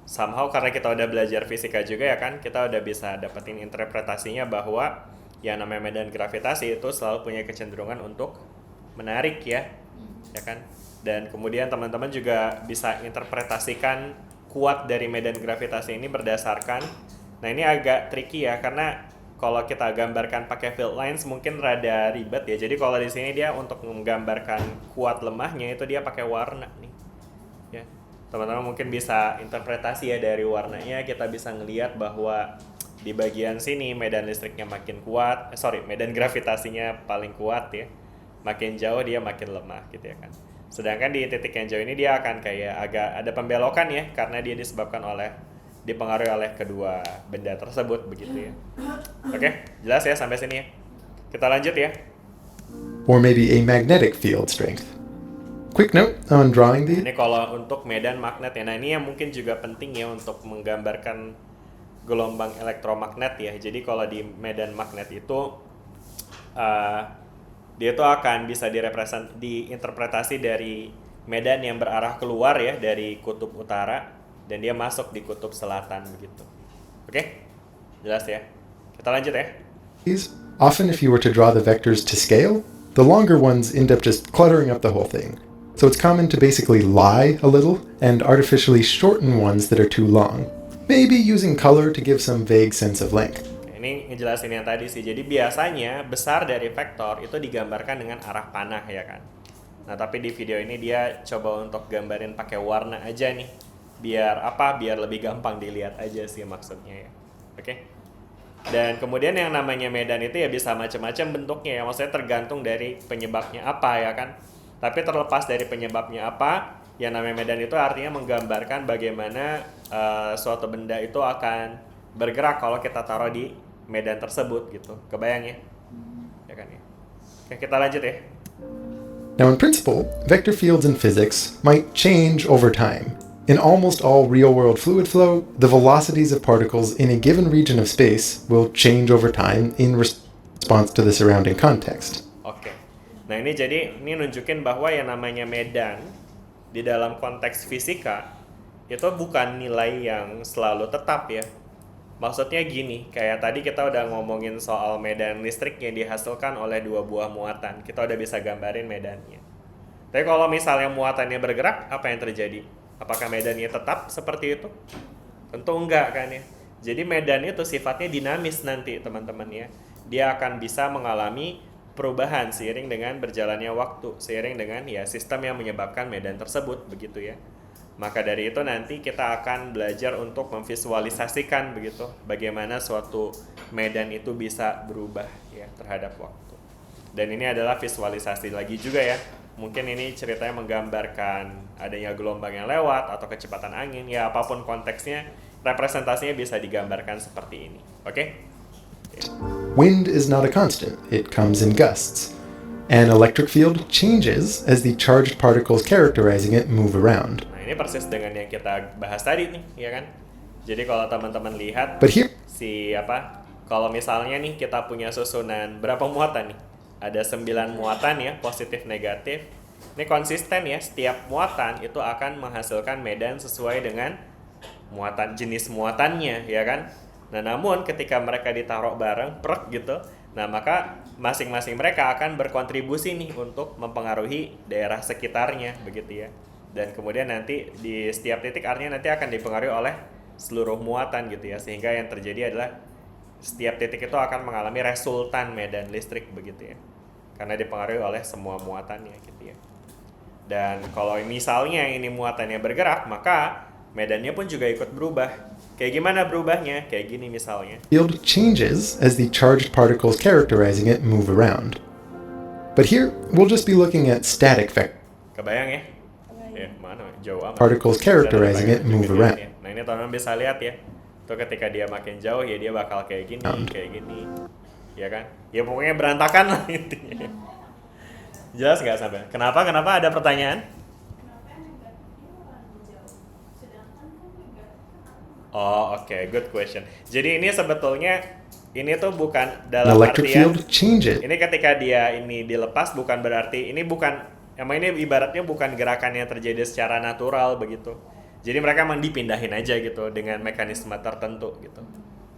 [SPEAKER 1] somehow karena kita udah belajar fisika juga ya kan, kita udah bisa dapetin interpretasinya bahwa yang namanya medan gravitasi itu selalu punya kecenderungan untuk menarik ya kan. Dan kemudian teman-teman juga bisa interpretasikan kuat dari medan gravitasi ini berdasarkan, nah ini agak tricky ya karena kalau kita gambarkan pakai field lines mungkin rada ribet ya. Jadi kalau di sini dia untuk menggambarkan kuat lemahnya itu dia pakai warna nih. Ya. Teman-teman mungkin bisa interpretasi ya dari warnanya kita bisa ngelihat bahwa di bagian sini medan listriknya makin kuat, medan gravitasinya paling kuat ya. Makin jauh dia makin lemah gitu ya kan. Sedangkan di titik yang jauh ini dia akan kayak agak ada pembelokan ya karena dia dipengaruhi oleh kedua benda tersebut begitu ya. Oke, jelas ya sampai sini ya. Kita lanjut ya.
[SPEAKER 7] Or maybe a magnetic field strength. Quick note on drawing the.
[SPEAKER 1] Ini kalau untuk medan magnet ya. Nah ini yang mungkin juga penting ya untuk menggambarkan gelombang elektromagnet ya. Jadi kalau di medan magnet itu dia itu akan bisa diinterpretasi dari medan yang berarah keluar ya dari kutub utara dan dia masuk di kutub selatan begitu. Oke? Jelas ya? Kita lanjut ya.
[SPEAKER 7] Often if you were to draw the vectors to scale, the longer ones end up just cluttering up the whole thing. So it's common to basically lie a little and artificially shorten ones that are too long. Maybe using color to give some vague sense of length.
[SPEAKER 1] Ini ngejelasin yang tadi sih. Jadi biasanya besar dari vektor itu digambarkan dengan arah panah ya kan. Nah tapi di video ini dia coba untuk gambarin pakai warna aja nih. Biar lebih gampang dilihat aja sih maksudnya ya. Oke? Dan kemudian yang namanya medan itu ya bisa macam-macam bentuknya ya. Maksudnya tergantung dari penyebabnya apa ya kan. Tapi terlepas dari penyebabnya apa, yang namanya medan itu artinya menggambarkan bagaimana suatu benda itu akan bergerak kalau kita taruh di medan tersebut gitu. Kebayang ya? Ya kan ya. Oke, kita lanjut ya.
[SPEAKER 7] Now in principle, vector fields in physics might change over time. In almost all real-world fluid flow, the velocities of particles in a given region of space will change over time in response to the surrounding context.
[SPEAKER 1] Oke. Nah ini jadi nunjukin bahwa yang namanya medan di dalam konteks fisika itu bukan nilai yang selalu tetap ya. Maksudnya gini, kayak tadi kita udah ngomongin soal medan listrik yang dihasilkan oleh dua buah muatan. Kita udah bisa gambarin medannya. Tapi kalau misalnya muatannya bergerak, apa yang terjadi? Apakah medannya tetap seperti itu? Tentu enggak kan ya. Jadi medan itu sifatnya dinamis nanti teman-teman ya. Dia akan bisa mengalami perubahan seiring dengan berjalannya waktu, seiring dengan ya sistem yang menyebabkan medan tersebut begitu ya. Maka dari itu nanti kita akan belajar untuk memvisualisasikan begitu bagaimana suatu medan itu bisa berubah ya terhadap waktu. Dan ini adalah visualisasi lagi juga ya. Mungkin ini ceritanya menggambarkan adanya gelombang yang lewat atau kecepatan angin ya apapun konteksnya, representasinya bisa digambarkan seperti ini. Oke?
[SPEAKER 7] Wind is not a constant, it comes in gusts. An electric field changes as the charged particles characterizing it move around.
[SPEAKER 1] Nah, ini persis dengan yang kita bahas tadi nih, ya kan? Jadi kalau teman-teman lihat
[SPEAKER 7] But here,
[SPEAKER 1] kalau misalnya nih kita punya susunan berapa muatan nih? Ada 9 muatan ya, positif negatif. Ini konsisten ya, setiap muatan itu akan menghasilkan medan sesuai dengan jenis muatannya, ya kan? Nah, namun ketika mereka ditaruh bareng, prek gitu, nah maka masing-masing mereka akan berkontribusi nih untuk mempengaruhi daerah sekitarnya, begitu ya. Dan kemudian nanti di setiap titik artinya nanti akan dipengaruhi oleh seluruh muatan gitu ya, sehingga yang terjadi adalah setiap titik itu akan mengalami resultan medan listrik begitu ya, karena dipengaruhi oleh semua muatannya gitu ya. Dan kalau misalnya ini muatannya bergerak, maka medannya pun juga ikut berubah. Kayak gimana berubahnya? Kayak gini misalnya.
[SPEAKER 7] Field changes as the charged particles characterizing it move around. But here, we'll just be looking at static vector
[SPEAKER 1] Kebayang ya? Ya, mana? Jauh amat.
[SPEAKER 7] particles characterizing it move around.
[SPEAKER 1] Nah, ini teman-teman bisa lihat ya. Tuh ketika dia makin jauh ya dia bakal kayak gini, kayak gini. Ya kan? Ya pokoknya berantakan lah intinya. Jelas nggak sampai? Kenapa? Ada pertanyaan? Oh, oke, good question. Jadi ini sebetulnya ini tuh bukan
[SPEAKER 7] An
[SPEAKER 1] dalam
[SPEAKER 7] electric
[SPEAKER 1] artian
[SPEAKER 7] field changes
[SPEAKER 1] ini ketika dia ini dilepas bukan berarti ini bukan emang ini ibaratnya bukan gerakan yang terjadi secara natural begitu. Jadi mereka emang dipindahin aja gitu dengan mekanisme tertentu gitu.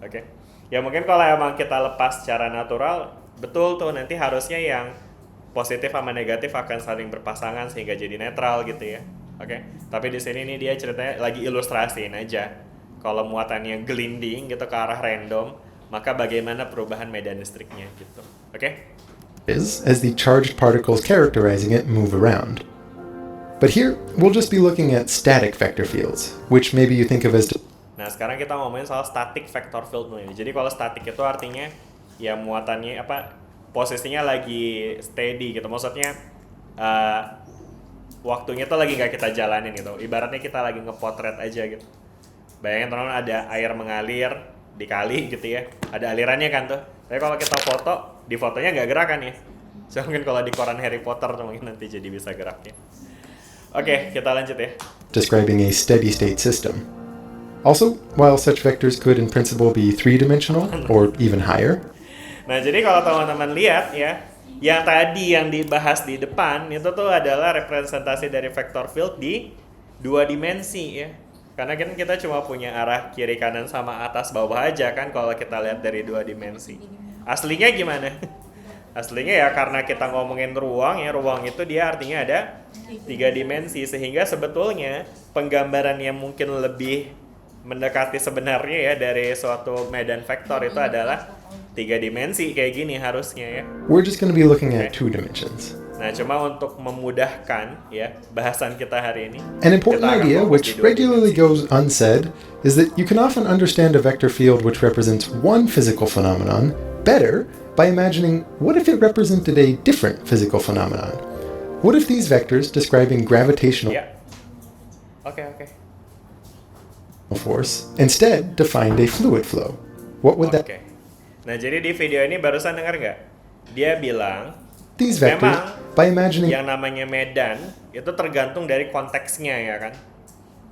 [SPEAKER 1] Oke. Ya mungkin kalau emang kita lepas secara natural, betul tuh nanti harusnya yang positif sama negatif akan saling berpasangan sehingga jadi netral gitu ya. Oke. Tapi di sini nih dia ceritanya lagi ilustrasiin aja. Kalau muatannya gelinding gitu ke arah random, maka bagaimana perubahan medan listriknya gitu. Oke?
[SPEAKER 7] as the charged particles characterizing it move around. But here, we'll just be looking at static vector fields, which maybe you think of as
[SPEAKER 1] Nah, sekarang kita ngomongin soal static vector field nih. Jadi kalau static itu artinya ya muatannya posisinya lagi steady gitu. Maksudnya waktunya tuh lagi nggak kita jalanin gitu. Ibaratnya kita lagi ngepotret aja gitu. Bayangin teman-teman ada air mengalir di kali gitu ya. Ada alirannya kan tuh. Tapi kalau kita foto, di fotonya nggak gerak kan ya. So mungkin kalau di koran Harry Potter tuh mungkin nanti jadi bisa geraknya. Oke, kita lanjut ya.
[SPEAKER 7] describing a steady state system. Also, while such vectors could in principle be three-dimensional or even higher,
[SPEAKER 1] Nah, jadi kalau teman-teman lihat ya, yang tadi yang dibahas di depan itu tuh adalah representasi dari vector field di 2 dimensi ya. Karena kan kita cuma punya arah kiri kanan sama atas bawah aja kan kalau kita lihat dari 2 dimensi. Aslinya gimana? Aslinya ya karena kita ngomongin ruang ya, ruang itu dia artinya ada 3 dimensi sehingga sebetulnya penggambaran yang mungkin lebih mendekati sebenarnya ya dari suatu medan vektor itu adalah 3 dimensi kayak gini harusnya ya.
[SPEAKER 7] we're just going to be looking at 2 dimensions.
[SPEAKER 1] Nah, cuma untuk memudahkan ya bahasan kita hari ini.
[SPEAKER 7] An important
[SPEAKER 1] kita akan
[SPEAKER 7] idea
[SPEAKER 1] fokus
[SPEAKER 7] which
[SPEAKER 1] di 2
[SPEAKER 7] regularly
[SPEAKER 1] dimensi.
[SPEAKER 7] goes unsaid is that you can often understand a vector field which represents one physical phenomenon better by imagining what if it represented a different physical phenomenon. What if these vectors describing gravitational
[SPEAKER 1] Ya. Oke.
[SPEAKER 7] force instead defined a fluid flow? What would that
[SPEAKER 1] Oke. Nah, jadi di video ini barusan dengar nggak? Dia bilang
[SPEAKER 7] these vectors
[SPEAKER 1] memang
[SPEAKER 7] by imagining
[SPEAKER 1] yang namanya medan itu tergantung dari konteksnya ya kan.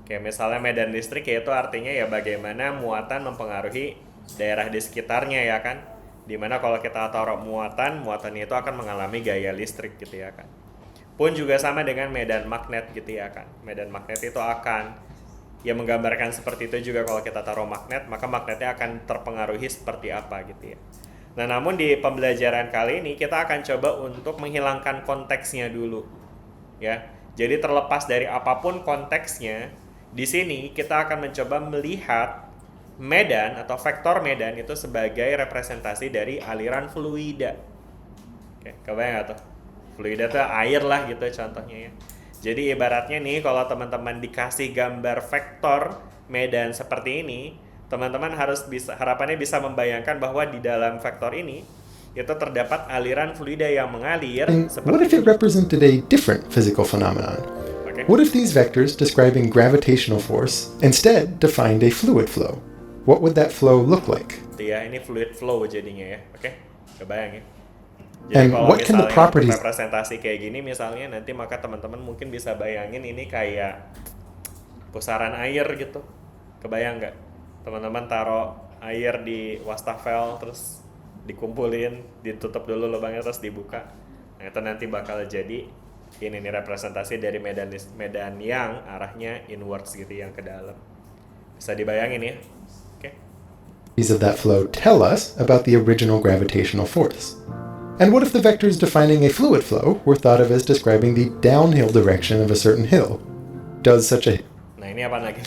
[SPEAKER 1] Kayak misalnya medan listrik yaitu artinya ya bagaimana muatan mempengaruhi daerah di sekitarnya ya kan. Dimana kalau kita taruh muatannya itu akan mengalami gaya listrik gitu ya kan. Pun juga sama dengan medan magnet gitu ya kan. Medan magnet itu akan ya menggambarkan seperti itu juga kalau kita taruh magnet, maka magnetnya akan terpengaruhi seperti apa gitu ya. Nah, namun di pembelajaran kali ini kita akan coba untuk menghilangkan konteksnya dulu. Ya. Jadi terlepas dari apapun konteksnya, di sini kita akan mencoba melihat medan atau vektor medan itu sebagai representasi dari aliran fluida. Oke, kebayang nggak tuh? Fluida tuh air lah gitu contohnya ya. Jadi ibaratnya nih kalau teman-teman dikasih gambar vektor medan seperti ini, teman-teman harapannya bisa membayangkan bahwa di dalam vektor ini itu terdapat aliran fluida yang mengalir
[SPEAKER 7] what if it represented a different physical phenomenon?
[SPEAKER 1] Oke.
[SPEAKER 7] What if these vectors describing gravitational force instead defined a fluid flow? What would that flow look like?
[SPEAKER 1] Ya, ini fluid flow jadinya ya. Oke, kebayang ya.
[SPEAKER 7] And
[SPEAKER 1] kalau
[SPEAKER 7] what can the
[SPEAKER 1] misalnya
[SPEAKER 7] properties-
[SPEAKER 1] representasi kayak gini misalnya nanti maka teman-teman mungkin bisa bayangin ini kayak pusaran air gitu. Kebayang nggak? Teman-teman taruh air di wastafel terus dikumpulin, ditutup dulu lubangnya terus dibuka. Nah, itu nanti bakal jadi ini nih representasi dari medan yang arahnya inwards gitu yang ke dalam. Bisa dibayangin ya. Oke.
[SPEAKER 7] of that flow tell us about the original gravitational force? And what if the vectors defining a fluid flow were thought of as describing the downhill direction of a certain hill? Does such a
[SPEAKER 1] Nah ini apa lagi?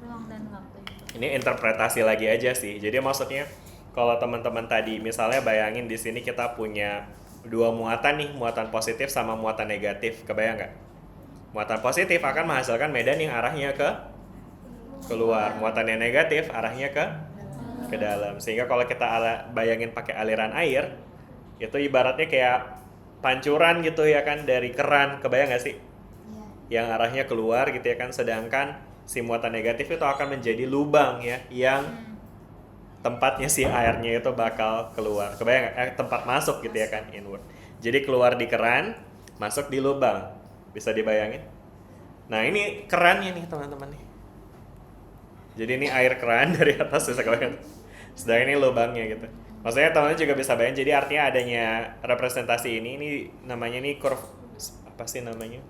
[SPEAKER 4] Ruang dan waktu.
[SPEAKER 1] Ini interpretasi lagi aja sih. Jadi maksudnya kalau teman-teman tadi misalnya bayangin di sini kita punya dua muatan nih, muatan positif sama muatan negatif. Kebayang nggak? Muatan positif akan menghasilkan medan yang arahnya ke keluar. Muatan yang negatif arahnya ke dalam. Sehingga kalau kita bayangin pakai aliran air, itu ibaratnya kayak pancuran gitu ya kan dari keran. Kebayang nggak sih? Yang arahnya keluar gitu ya kan. Sedangkan si muatan negatif itu akan menjadi lubang ya, yang tempatnya si airnya itu bakal keluar. Kebayang tempat masuk gitu ya kan, inward. Jadi keluar di keran, masuk di lubang. Bisa dibayangin? Nah, ini kerannya nih, teman-teman nih. Jadi ini air keran dari atas bisa kebayang. Sedangkan ini lubangnya gitu. Maksudnya teman-teman juga bisa bayangin, jadi artinya adanya representasi ini namanya nih curve, apa sih namanya?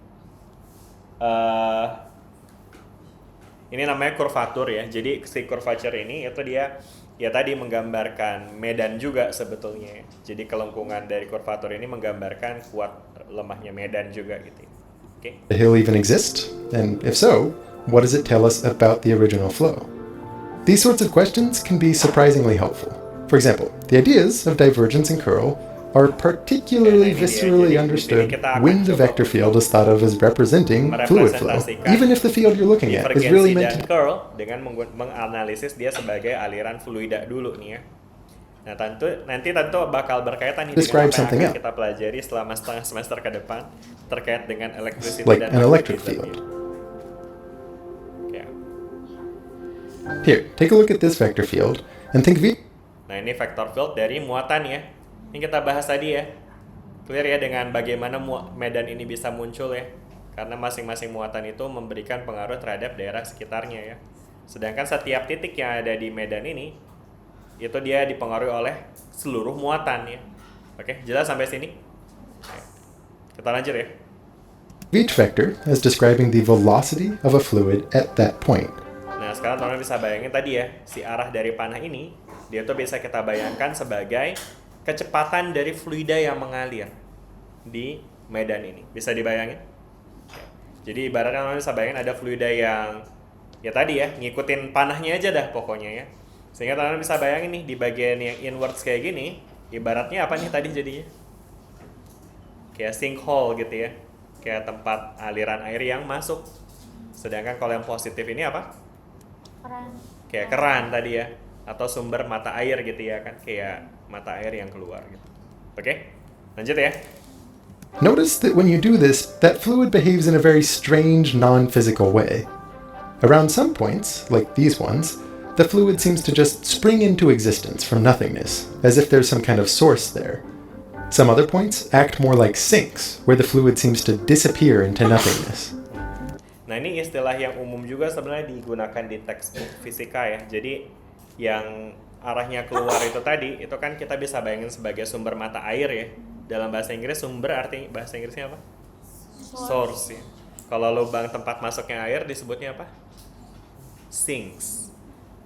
[SPEAKER 1] Ini namanya kurvatur ya. Jadi si curvature ini itu dia ya tadi menggambarkan medan juga sebetulnya. Jadi kelengkungan dari kurvatur ini menggambarkan kuat lemahnya medan juga gitu. Oke.
[SPEAKER 7] The hill even exist? And if so, what does it tell us about the original flow? These sorts of questions can be surprisingly helpful. For example, the ideas of divergence and curl are particularly viscerally understood when the vector field is thought of as representing fluid flow, even if the field you're looking at is really meant to...
[SPEAKER 1] curl dengan menganalisis dia sebagai aliran fluida dulu nih ya. Nah nanti bakal berkaitan nih
[SPEAKER 7] Describe
[SPEAKER 1] dengan apa
[SPEAKER 7] something
[SPEAKER 1] yang akan
[SPEAKER 7] else.
[SPEAKER 1] kita pelajari selama setengah semester ke depan terkait dengan electricity
[SPEAKER 7] Like
[SPEAKER 1] dan
[SPEAKER 7] an electric
[SPEAKER 1] magnetism.
[SPEAKER 7] field.
[SPEAKER 1] Ya.
[SPEAKER 7] Here, take a look at this vector field and think of it.
[SPEAKER 1] Nah ini vector field dari muatan ya. Ini kita bahas tadi ya. Clear ya dengan bagaimana medan ini bisa muncul ya. Karena masing-masing muatan itu memberikan pengaruh terhadap daerah sekitarnya ya. Sedangkan setiap titik yang ada di medan ini itu dia dipengaruhi oleh seluruh muatan ya. Oke, jelas sampai sini? Oke. Kita lanjut ya.
[SPEAKER 7] Each vector as describing the velocity of a fluid at that point.
[SPEAKER 1] Nah, sekarang teman-teman bisa bayangin tadi ya, si arah dari panah ini, dia tuh bisa kita bayangkan sebagai kecepatan dari fluida yang mengalir di medan ini. Bisa dibayangin? Jadi ibaratnya teman-teman bisa bayangin ada fluida yang ya tadi ya, ngikutin panahnya aja dah pokoknya ya. Sehingga teman-teman bisa bayangin nih di bagian yang inwards kayak gini, ibaratnya apa nih tadi jadinya? Kayak sinkhole gitu ya. Kayak tempat aliran air yang masuk. Sedangkan kalau yang positif ini apa?
[SPEAKER 4] Keran.
[SPEAKER 1] Kayak keran tadi ya. Atau sumber mata air gitu ya kan. Kayak mata air yang keluar gitu. Oke? Lanjut ya.
[SPEAKER 7] Notice that when you do this, that fluid behaves in a very strange, non-physical way. Around some points, like these ones, the fluid seems to just spring into existence from nothingness, as if there's some kind of source there. Some other points act more like sinks, where the fluid seems to disappear into nothingness.
[SPEAKER 1] Nah ini istilah yang umum juga sebenarnya digunakan di textbook fisika ya. Jadi yang arahnya keluar itu tadi, itu kan kita bisa bayangin sebagai sumber mata air ya. Dalam bahasa Inggris sumber artinya bahasa Inggrisnya apa? Source ya. Kalau lubang tempat masuknya air disebutnya apa? Sinks.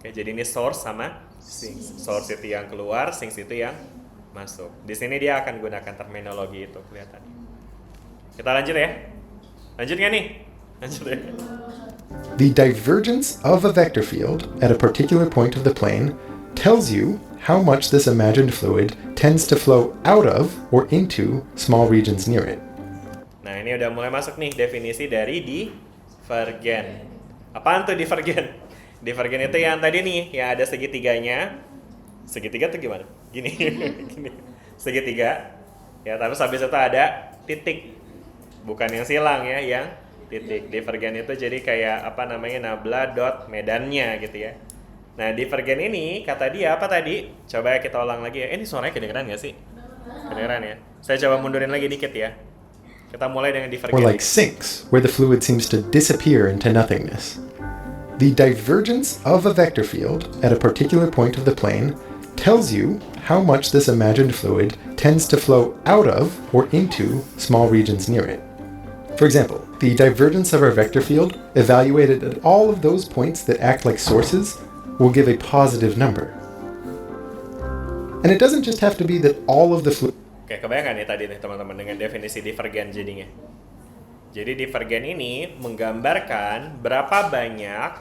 [SPEAKER 1] Oke, jadi ini source sama sinks. Source itu yang keluar, sinks itu yang masuk. Di sini dia akan gunakan terminologi itu kelihatan. Kita lanjut ya. Lanjut nggak nih? Lanjut ya.
[SPEAKER 7] The divergence of a vector field at a particular point of the plane tells you how much this imagined fluid tends to flow out of or into small regions near it.
[SPEAKER 1] Nah ini udah mulai masuk nih definisi dari divergen. Apaan tuh divergen? Divergen itu yang tadi nih, yang ada segitiganya. Segitiga tuh gimana? Gini, gini. Segitiga. Ya, tapi habis itu ada titik. Bukan yang silang ya, yang titik. Divergen itu jadi kayak apa namanya nabla dot medannya gitu ya. Nah, divergen ini kata dia apa tadi? Coba ya kita ulang lagi ya. Ini suaranya kedengeran nggak sih? Kedengeran ya. Saya coba mundurin lagi dikit ya. Kita mulai dengan divergen.
[SPEAKER 7] Or like sinks, where the fluid seems to disappear into nothingness. The divergence of a vector field at a particular point of the plane tells you how much this imagined fluid tends to flow out of or into small regions near it. For example, the divergence of our vector field, evaluated at all of those points that act like sources, will give a positive number. And it doesn't just have to be that all of the fluid
[SPEAKER 1] Oke, kebayang nih tadi nih teman-teman dengan definisi divergen jadinya. Jadi divergen ini menggambarkan berapa banyak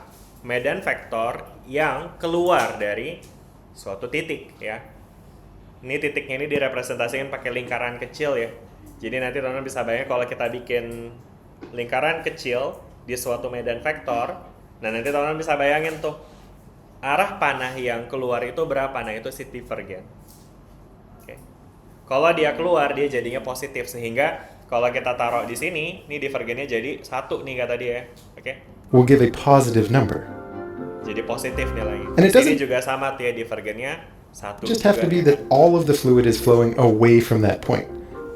[SPEAKER 1] medan vektor yang keluar dari suatu titik ya. Ini titiknya ini direpresentasikan pakai lingkaran kecil ya. Jadi nanti teman-teman bisa bayangin kalau kita bikin lingkaran kecil di suatu medan vektor, nah nanti teman-teman bisa bayangin tuh arah panah yang keluar itu berapa, nah itu si divergen. Oke. Kalau dia keluar dia jadinya positif sehingga kalau kita taruh di sini, ini divergennya jadi 1 nih kata dia. Oke.
[SPEAKER 7] will give a positive number.
[SPEAKER 1] Jadi positif nilainya.
[SPEAKER 7] And it
[SPEAKER 1] Di sini
[SPEAKER 7] doesn't
[SPEAKER 1] juga sama tuh ya divergennya 1
[SPEAKER 7] just have to be
[SPEAKER 1] juga.
[SPEAKER 7] that all of the fluid is flowing away from that point.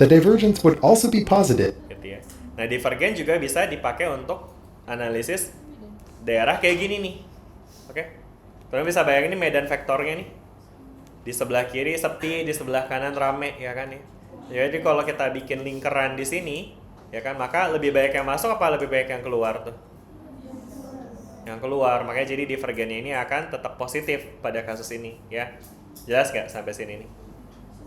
[SPEAKER 7] The divergence would also be positive
[SPEAKER 1] Gitu ya. Nah, divergen juga bisa dipakai untuk analisis daerah kayak gini nih. Oke. Kalian bisa bayangin ini medan vektornya nih. Di sebelah kiri sepi, di sebelah kanan rame ya kan ya. Jadi kalau kita bikin lingkaran di sini, ya kan, maka lebih banyak yang masuk apa lebih banyak yang keluar tuh? Yang keluar, makanya jadi divergennya ini akan tetap positif pada kasus ini ya. Jelas nggak sampai sini nih?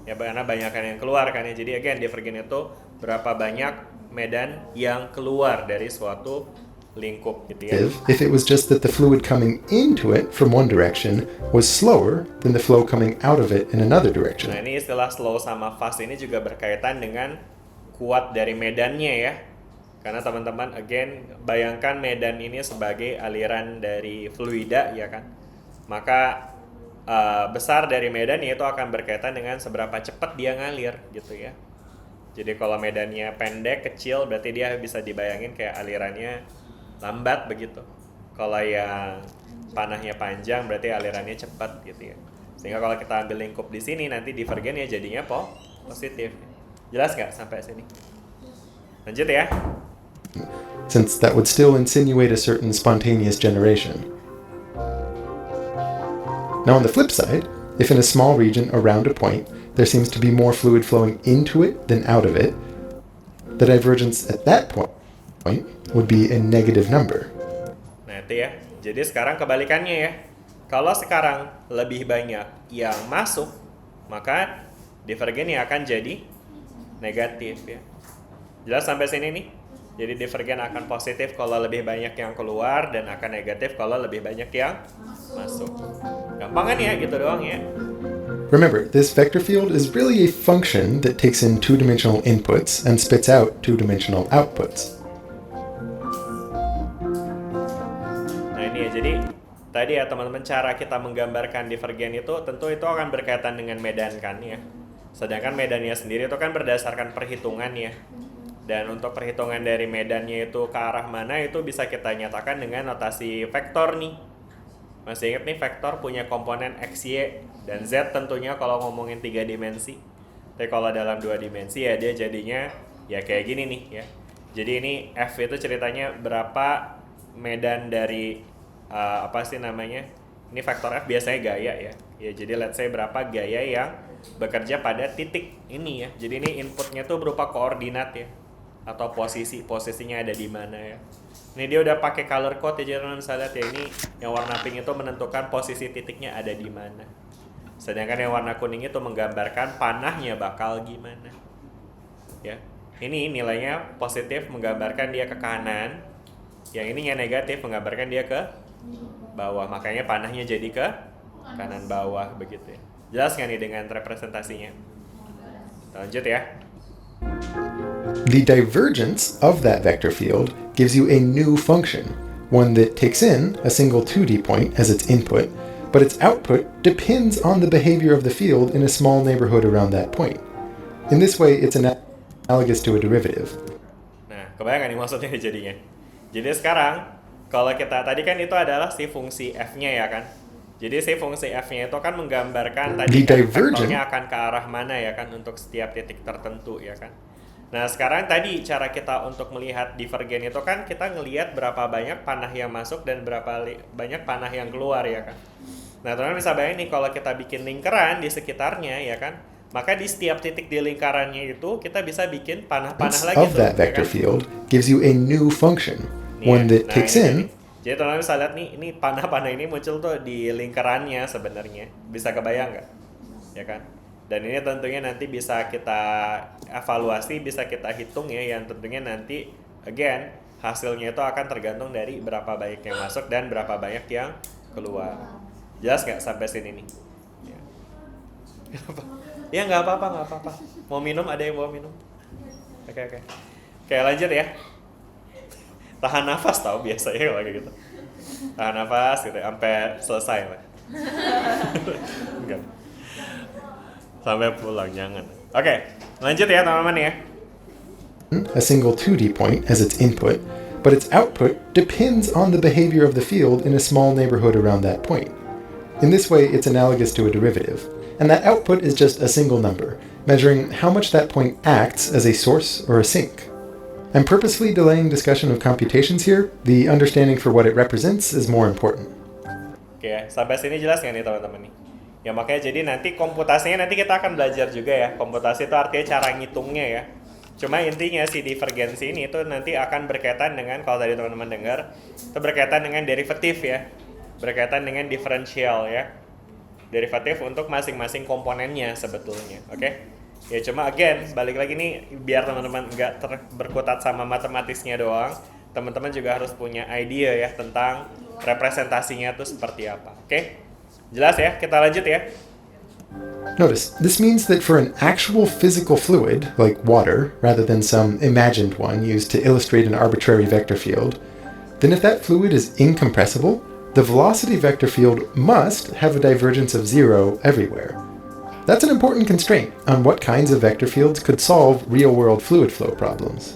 [SPEAKER 1] Ya karena banyak yang keluar kan ya. Jadi again divergen itu berapa banyak medan yang keluar dari suatu lingkup gitu ya.
[SPEAKER 7] if it was just that the fluid coming into it from one direction was slower than the flow coming out of it in another direction.
[SPEAKER 1] Nah ini istilah slow sama fast ini juga berkaitan dengan kuat dari medannya ya. Karena teman-teman again bayangkan medan ini sebagai aliran dari fluida ya kan. Maka besar dari medan itu akan berkaitan dengan seberapa cepat dia ngalir gitu ya. Jadi kalau medannya pendek, kecil berarti dia bisa dibayangin kayak alirannya lambat begitu. Kalau yang panahnya panjang berarti alirannya cepat gitu ya. Sehingga kalau kita ambil lingkup di sini nanti divergen ya jadinya positif. Jelas nggak sampai sini? Lanjut ya.
[SPEAKER 7] Since that would still insinuate a certain spontaneous generation. Now on the flip side, if in a small region around a point there seems to be more fluid flowing into it than out of it, the divergence at that point would be a negative number.
[SPEAKER 1] Nah itu ya. Jadi sekarang kebalikannya ya. Kalau sekarang lebih banyak yang masuk, maka divergennya akan jadi negatif ya. Jelas sampai sini nih? Jadi divergen akan positif kalau lebih banyak yang keluar dan akan negatif kalau lebih banyak yang masuk. Gampang kan ya, gitu doang ya.
[SPEAKER 7] Remember, this vector field is really a function that takes in two-dimensional inputs and spits out two-dimensional outputs.
[SPEAKER 1] Nah ini ya, jadi tadi ya teman-teman cara kita menggambarkan divergen itu tentu itu akan berkaitan dengan medan kan ya. Sedangkan medannya sendiri itu kan berdasarkan perhitungan ya. Dan untuk perhitungan dari medannya itu ke arah mana itu bisa kita nyatakan dengan notasi vektor nih. Masih ingat nih vektor punya komponen X, Y, dan Z tentunya kalau ngomongin 3 dimensi. Tapi kalau dalam 2 dimensi ya dia jadinya ya kayak gini nih ya. Jadi ini F itu ceritanya berapa medan dari apa sih namanya? Ini vektor F biasanya gaya ya. Ya jadi let's say berapa gaya yang bekerja pada titik ini ya. Jadi ini inputnya tuh berupa koordinat ya. Atau posisinya ada di mana ya. Ini dia udah pakai color code ya, jangan bisa lihat ya, ini yang warna pink itu menentukan posisi titiknya ada di mana. Sedangkan yang warna kuning itu menggambarkan panahnya bakal gimana. Ya. Ini nilainya positif menggambarkan dia ke kanan. Yang ini yang negatif menggambarkan dia ke bawah. Makanya panahnya jadi ke kanan bawah begitu ya. Jelas nggak nih dengan representasinya? Kita lanjut ya.
[SPEAKER 7] The divergence of that vector field gives you a new function, one that takes in a single 2D point as its input, but its output depends on the behavior of the field in a small neighborhood around that point. In this way, it's analogous to a derivative.
[SPEAKER 1] Nah, kebayang nih maksudnya jadinya. Jadi sekarang, kalau kita tadi kan itu adalah si fungsi f-nya ya kan. Jadi si fungsi f-nya itu kan menggambarkan tadi kan vektornya akan ke arah mana ya kan untuk setiap titik tertentu ya kan. Nah sekarang tadi cara kita untuk melihat divergen itu kan kita ngelihat berapa banyak panah yang masuk dan berapa banyak panah yang keluar ya kan. Nah teman-teman bisa bayangin nih kalau kita bikin lingkaran di sekitarnya ya kan, maka di setiap titik di lingkarannya itu kita bisa bikin panah-panah lagi
[SPEAKER 7] of that vector
[SPEAKER 1] ya kan?
[SPEAKER 7] field gives you a new function, one that takes in
[SPEAKER 1] Jadi teman-teman bisa lihat nih, ini panah-panah ini muncul tuh di lingkarannya sebenarnya. Bisa kebayang nggak? Ya kan? Dan ini tentunya nanti bisa kita evaluasi, bisa kita hitung ya, yang tentunya nanti again hasilnya itu akan tergantung dari berapa banyak yang masuk dan berapa banyak yang keluar. Jelas nggak sampai sini nih? Ya. Kenapa? Ya nggak apa-apa. Mau minum, ada yang mau minum? Oke. Oke, lanjut ya. Tahan nafas tau biasanya kalau kayak gitu. Tahan nafas gitu sampai selesai lah. Enggak. Sampai pulang jangan. Oke, lanjut ya teman-teman ya.
[SPEAKER 7] A single 2D point as its input, but its output depends on the behavior of the field in a small neighborhood around that point. In this way, it's analogous to a derivative, and that output is just a single number, measuring how much that point acts as a source or a sink. I'm purposefully delaying discussion of computations here. The understanding for what it represents is more important.
[SPEAKER 1] Oke, sampai sini jelas nggak nih teman-teman nih? Ya makanya jadi nanti komputasinya nanti kita akan belajar juga ya. Komputasi itu artinya cara ngitungnya ya. Cuma intinya si divergensi ini itu nanti akan berkaitan dengan, kalau tadi teman-teman dengar, itu berkaitan dengan derivatif ya. Berkaitan dengan diferensial ya. Derivatif untuk masing-masing komponennya sebetulnya, oke? Ya cuma again, balik lagi nih, biar teman-teman nggak berkutat sama matematisnya doang, teman-teman juga harus punya idea ya tentang representasinya itu seperti apa, oke? Jelas ya? Kita lanjut ya.
[SPEAKER 7] Notice, this means that for an actual physical fluid, like water, rather than some imagined one used to illustrate an arbitrary vector field, then if that fluid is incompressible, the velocity vector field must have a divergence of 0 everywhere. That's an important constraint on what kinds of vector fields could solve real-world fluid flow problems.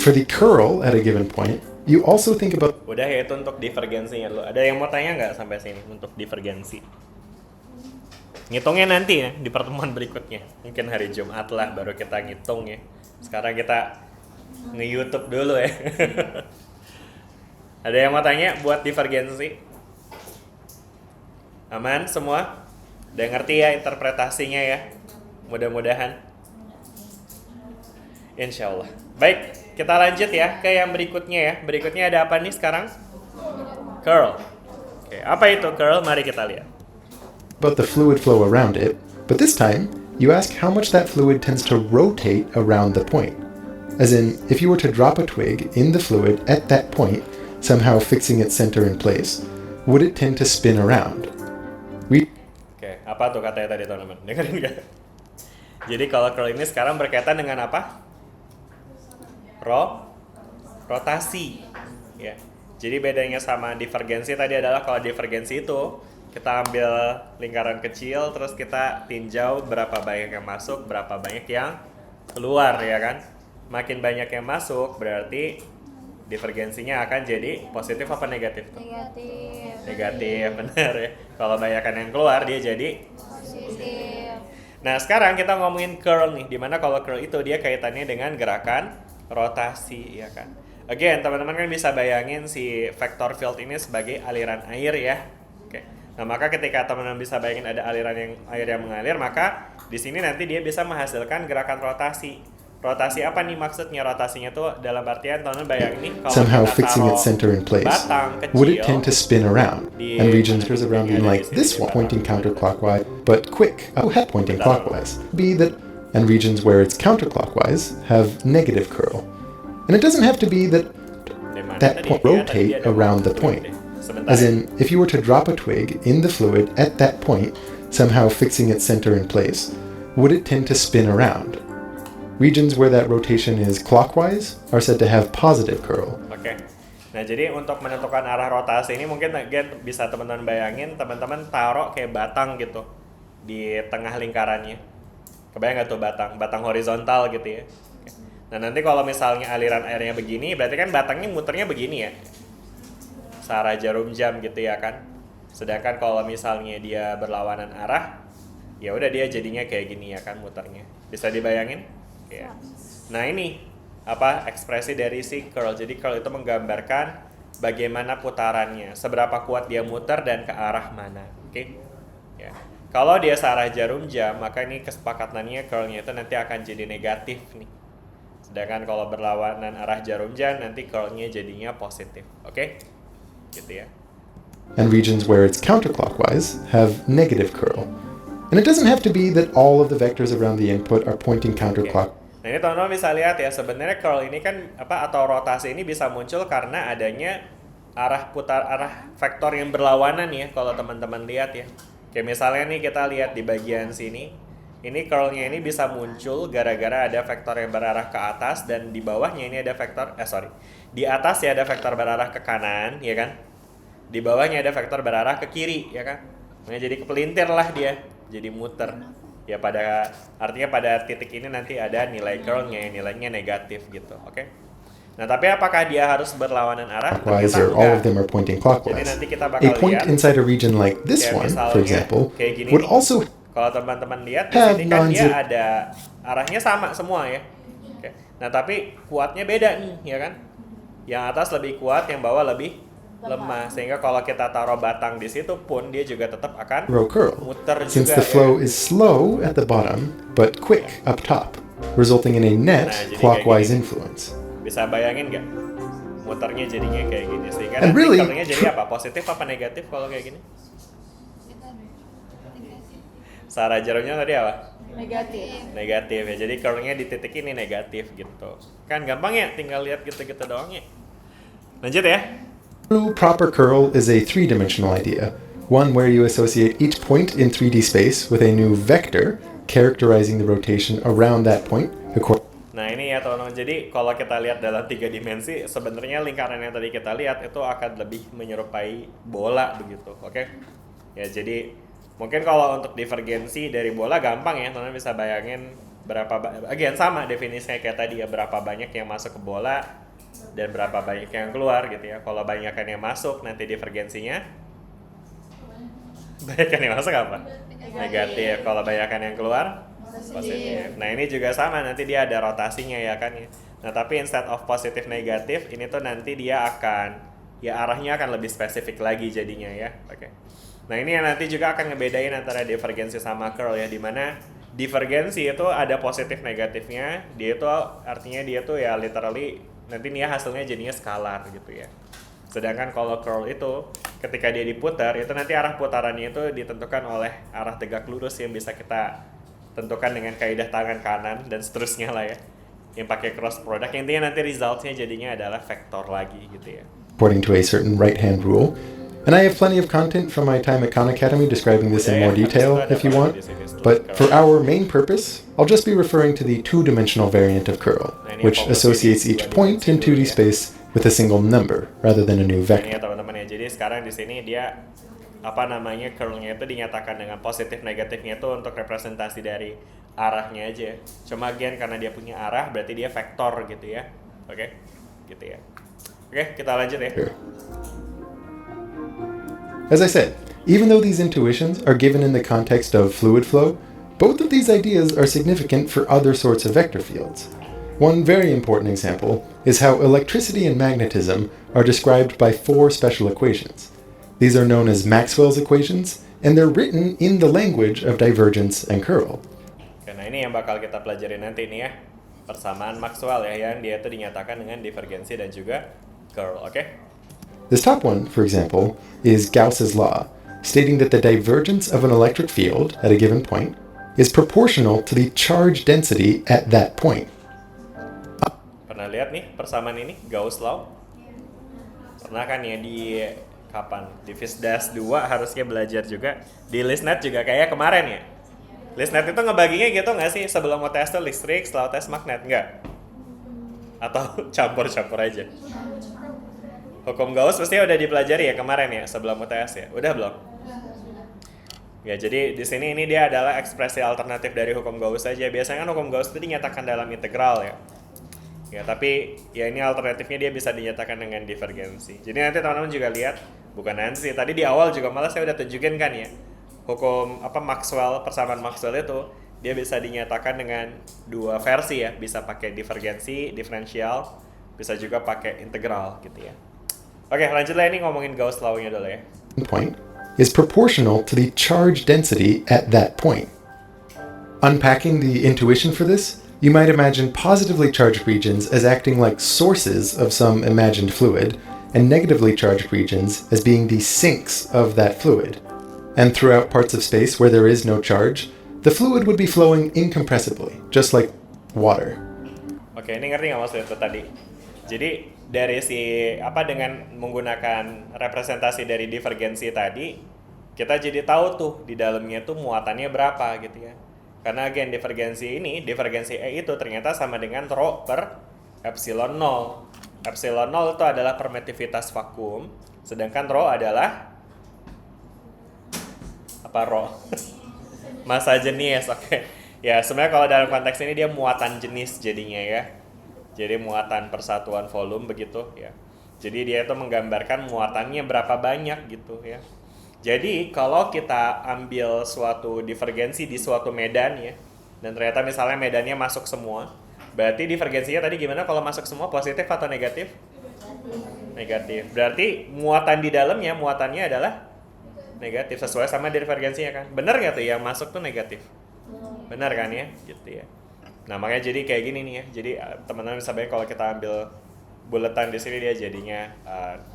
[SPEAKER 7] For the curl at a given point, you also think about...
[SPEAKER 1] Udah ya, itu untuk divergensinya dulu. Ada yang mau tanya nggak sampai sini untuk divergensi? Ngitungnya nanti ya, di pertemuan berikutnya. Mungkin hari Jumat lah baru kita ngitung ya. Sekarang kita nge-YouTube dulu ya. Ada yang mau tanya buat divergensi? Aman semua? Udah ngerti ya interpretasinya ya? Mudah-mudahan. Insya Allah. Baik, kita lanjut ya ke yang berikutnya ya. Berikutnya ada apa nih sekarang? Curl. Oke, apa itu curl? Mari kita lihat.
[SPEAKER 7] About the fluid flow around it, but this time, you ask how much that fluid tends to rotate around the point. As in, if you were to drop a twig in the fluid at that point, somehow fixing its center in place, would it tend to spin around?
[SPEAKER 1] Oke, apa tuh katanya tadi teman-teman? Dengerin nggak? Jadi kalau curl ini sekarang berkaitan dengan apa? Rotasi. Ya. Jadi bedanya sama divergensi tadi adalah kalau divergensi itu kita ambil lingkaran kecil terus kita tinjau berapa banyak yang masuk, berapa banyak yang keluar ya kan. Makin banyak yang masuk berarti divergensinya akan jadi positif apa negatif?
[SPEAKER 4] Negatif.
[SPEAKER 1] Negatif, benar ya. Kalau banyakan yang keluar dia jadi
[SPEAKER 4] Positif.
[SPEAKER 1] Nah sekarang kita ngomongin curl nih, dimana kalau curl itu dia kaitannya dengan gerakan rotasi ya kan. Again teman-teman kan bisa bayangin si vector field ini sebagai aliran air ya. Oke. Nah maka ketika teman-teman bisa bayangin ada aliran yang air yang mengalir, maka di sini nanti dia bisa menghasilkan gerakan rotasi. Rotasi apa nih maksudnya? Rotasinya tuh dalam artian teman-teman bayangin nih kalau
[SPEAKER 7] Somehow
[SPEAKER 1] kita
[SPEAKER 7] fixing its center in place,
[SPEAKER 1] batang
[SPEAKER 7] would it
[SPEAKER 1] kecil
[SPEAKER 7] tend to spin around? And regions around being like this one pointing counterclockwise, but quick, pointing clockwise. Be that, and regions where it's counterclockwise have negative curl. And it doesn't have to be that that point rotate around the point. As in, if you were to drop a twig in the fluid at that point, somehow fixing its center in place, would it tend to spin around? Regions where that rotation is clockwise are said to have positive curl.
[SPEAKER 1] Oke. Nah, jadi untuk menentukan arah rotasi ini mungkin bisa teman-teman bayangin, teman-teman taruh kayak batang gitu di tengah lingkarannya. Kebayang nggak tuh batang? Batang horizontal gitu ya. Oke. Nah, nanti kalau misalnya aliran airnya begini, berarti kan batangnya muternya begini ya. Searah jarum jam gitu ya kan. Sedangkan kalau misalnya dia berlawanan arah, ya udah dia jadinya kayak gini ya kan muternya. Bisa dibayangin? Ya. Nah ini apa ekspresi dari si curl. Jadi curl itu menggambarkan bagaimana putarannya, seberapa kuat dia muter dan ke arah mana. Oke? Ya. Kalau dia searah jarum jam, maka ini kesepakatannya curlnya itu nanti akan jadi negatif nih. Sedangkan kalau berlawanan arah jarum jam, nanti curlnya jadinya positif. Oke? Gitu ya.
[SPEAKER 7] And regions where it's counterclockwise have negative curl. And it doesn't have to be that all of the vectors around the input are pointing counterclockwise.
[SPEAKER 1] Nah ini teman-teman bisa lihat ya, sebenarnya curl ini kan atau rotasi ini bisa muncul karena adanya arah vektor yang berlawanan ya, kalau teman-teman lihat ya. Kayak misalnya nih kita lihat di bagian sini, ini curlnya ini bisa muncul gara-gara ada vektor yang berarah ke atas, dan di bawahnya ini ada vektor, di atas ya ada vektor berarah ke kanan, ya kan? Di bawahnya ada vektor berarah ke kiri, ya kan? Nah, jadi kepelintir lah dia, jadi muter. Ya artinya pada titik ini nanti ada nilai curlnya, nilainya negatif gitu, oke? Nah, tapi apakah dia harus berlawanan arah?
[SPEAKER 7] Clockwise, or all of them are pointing
[SPEAKER 1] Jadi
[SPEAKER 7] clockwise.
[SPEAKER 1] nanti kita bakal
[SPEAKER 7] A point
[SPEAKER 1] lihat,
[SPEAKER 7] inside a region like this
[SPEAKER 1] kayak
[SPEAKER 7] one,
[SPEAKER 1] misalnya
[SPEAKER 7] for example,
[SPEAKER 1] kayak gini
[SPEAKER 7] would
[SPEAKER 1] nih.
[SPEAKER 7] also
[SPEAKER 1] Kalau teman-teman lihat di
[SPEAKER 7] have
[SPEAKER 1] sini kan dia
[SPEAKER 7] non-zero.
[SPEAKER 1] ada arahnya sama semua ya. Oke. Nah, tapi kuatnya beda nih, ya kan? Yang atas lebih kuat, yang bawah lebih lemah. Sehingga kalau kita taruh batang di situ pun dia juga tetap akan
[SPEAKER 7] zero curl,
[SPEAKER 1] muter
[SPEAKER 7] since
[SPEAKER 1] juga
[SPEAKER 7] the flow
[SPEAKER 1] ya.
[SPEAKER 7] is slow at the bottom but quick up top, resulting in a net
[SPEAKER 1] Nah, jadi
[SPEAKER 7] clockwise
[SPEAKER 1] kayak gini.
[SPEAKER 7] influence.
[SPEAKER 1] Bisa bayangin nggak? Muternya jadinya kayak gini. Sehingga
[SPEAKER 7] And
[SPEAKER 1] nanti
[SPEAKER 7] really-
[SPEAKER 1] curlnya jadi apa? Positif apa negatif kalau kayak gini? Sarah Jeromnya tadi apa? Negatif ya, jadi curlnya di titik ini negatif gitu. Kan gampang ya, tinggal lihat gitu-gitu doang ya. Lanjut ya.
[SPEAKER 7] True proper curl is a three-dimensional idea, one where you associate each point in 3D space with a new vector characterizing the rotation around that point according.
[SPEAKER 1] Nah ini ya teman-teman, jadi kalau kita lihat dalam 3 dimensi, sebenarnya lingkaran yang tadi kita lihat itu akan lebih menyerupai bola begitu, oke? Ya jadi mungkin kalau untuk divergensi dari bola gampang ya, teman-teman bisa bayangin again sama definisinya kayak tadi ya, berapa banyak yang masuk ke bola dan berapa banyak yang keluar gitu ya. Kalau banyakan yang masuk nanti divergensinya banyakan yang masuk apa? Negatif. Kalau banyakan yang keluar positif. Nah ini juga sama, nanti dia ada rotasinya ya kan ya. Nah tapi instead of positif negatif, ini tuh nanti dia akan ya arahnya akan lebih spesifik lagi jadinya ya. Oke. Nah ini yang nanti juga akan ngebedain antara divergensi sama curl ya, dimana divergensi itu ada positif negatifnya, dia itu artinya dia tuh ya literally nanti nih hasilnya jadinya skalar gitu ya. Sedangkan kalau curl itu ketika dia diputar itu nanti arah putarannya itu ditentukan oleh arah tegak lurus yang bisa kita tentukan dengan kaidah tangan kanan dan seterusnya lah ya, yang pakai cross product. Intinya nanti resultnya jadinya adalah vektor lagi gitu ya.
[SPEAKER 7] according to a certain right-hand rule. And I have plenty of content from my time at Khan Academy describing this in more detail if you want. But for our main purpose, I'll just be referring to the two-dimensional variant of curl, which associates each point in 2D space with a single number rather than a new
[SPEAKER 1] Ini
[SPEAKER 7] vector.
[SPEAKER 1] ya teman-teman ya. Jadi sekarang di sini dia curlnya itu dinyatakan dengan positif negatifnya itu untuk representasi dari arahnya aja. Cuma again karena dia punya arah berarti dia vektor gitu ya. Oke? Gitu ya. Oke, kita lanjut ya.
[SPEAKER 7] Sure. As I said, even though these intuitions are given in the context of fluid flow, both of these ideas are significant for other sorts of vector fields. One very important example is how electricity and magnetism are described by 4 special equations. These are known as Maxwell's equations, and they're written in the language of divergence and curl.
[SPEAKER 1] Karena ini yang bakal kita pelajari nanti nih ya. Persamaan Maxwell ya, yang dia itu dinyatakan dengan divergensi dan juga curl, oke?
[SPEAKER 7] This top one, for example, is Gauss's law, stating that the divergence of an electric field at a given point is proportional to the charge density at that point.
[SPEAKER 1] Pernah lihat nih persamaan ini, Gauss law? Pernah kan ya di kapan? Di FISDAS 2 harusnya belajar juga. Di LISNET juga kayak kemarin ya. LISNET itu ngebaginya gitu nggak sih? Sebelum mau tes tuh listrik, setelah tes magnet, nggak? Atau campur-campur aja? Hukum Gauss pasti udah dipelajari ya kemarin ya sebelum UTS ya. Udah belum? Ya jadi di sini ini dia adalah ekspresi alternatif dari hukum Gauss saja. Biasanya kan hukum Gauss itu dinyatakan dalam integral ya. Ya tapi ya ini alternatifnya dia bisa dinyatakan dengan divergensi. Jadi nanti teman-teman juga lihat, bukan nanti sih. Tadi di awal juga malah saya udah tunjukin kan ya. Hukum Maxwell, persamaan Maxwell itu dia bisa dinyatakan dengan 2 versi ya. Bisa pakai divergensi, diferensial, bisa juga pakai integral gitu ya. Oke, lanjutlah ini ngomongin Gauss law-nya dulu ya.
[SPEAKER 7] Point is proportional to the charge density at that point. Unpacking the intuition for this, you might imagine positively charged regions as acting like sources of some imagined fluid, and negatively charged regions as being the sinks of that fluid. And throughout parts of space where there is no charge, the fluid would be flowing incompressibly, just like water.
[SPEAKER 1] Oke, ini ngerti nggak maksudnya itu tadi? Jadi dari dengan menggunakan representasi dari divergensi tadi, kita jadi tahu tuh di dalamnya tuh muatannya berapa gitu ya. Karena divergensi E itu ternyata sama dengan rho per epsilon 0. Epsilon 0 itu adalah permitivitas vakum, sedangkan rho adalah apa rho? Massa jenis, oke. Ya, sebenarnya kalau dalam konteks ini dia muatan jenis jadinya ya. Jadi muatan persatuan volume begitu ya. Jadi dia itu menggambarkan muatannya berapa banyak gitu ya. Jadi kalau kita ambil suatu divergensi di suatu medan ya, dan ternyata misalnya medannya masuk semua, berarti divergensinya tadi gimana kalau masuk semua, positif atau negatif? Negatif. Berarti muatan di dalamnya, muatannya adalah negatif sesuai sama divergensinya kan. Benar nggak tuh yang masuk tuh negatif? Benar kan ya? Gitu ya. Nah makanya jadi kayak gini nih ya. Jadi teman-teman bisa bayangin kalau kita ambil buletan di sini dia jadinya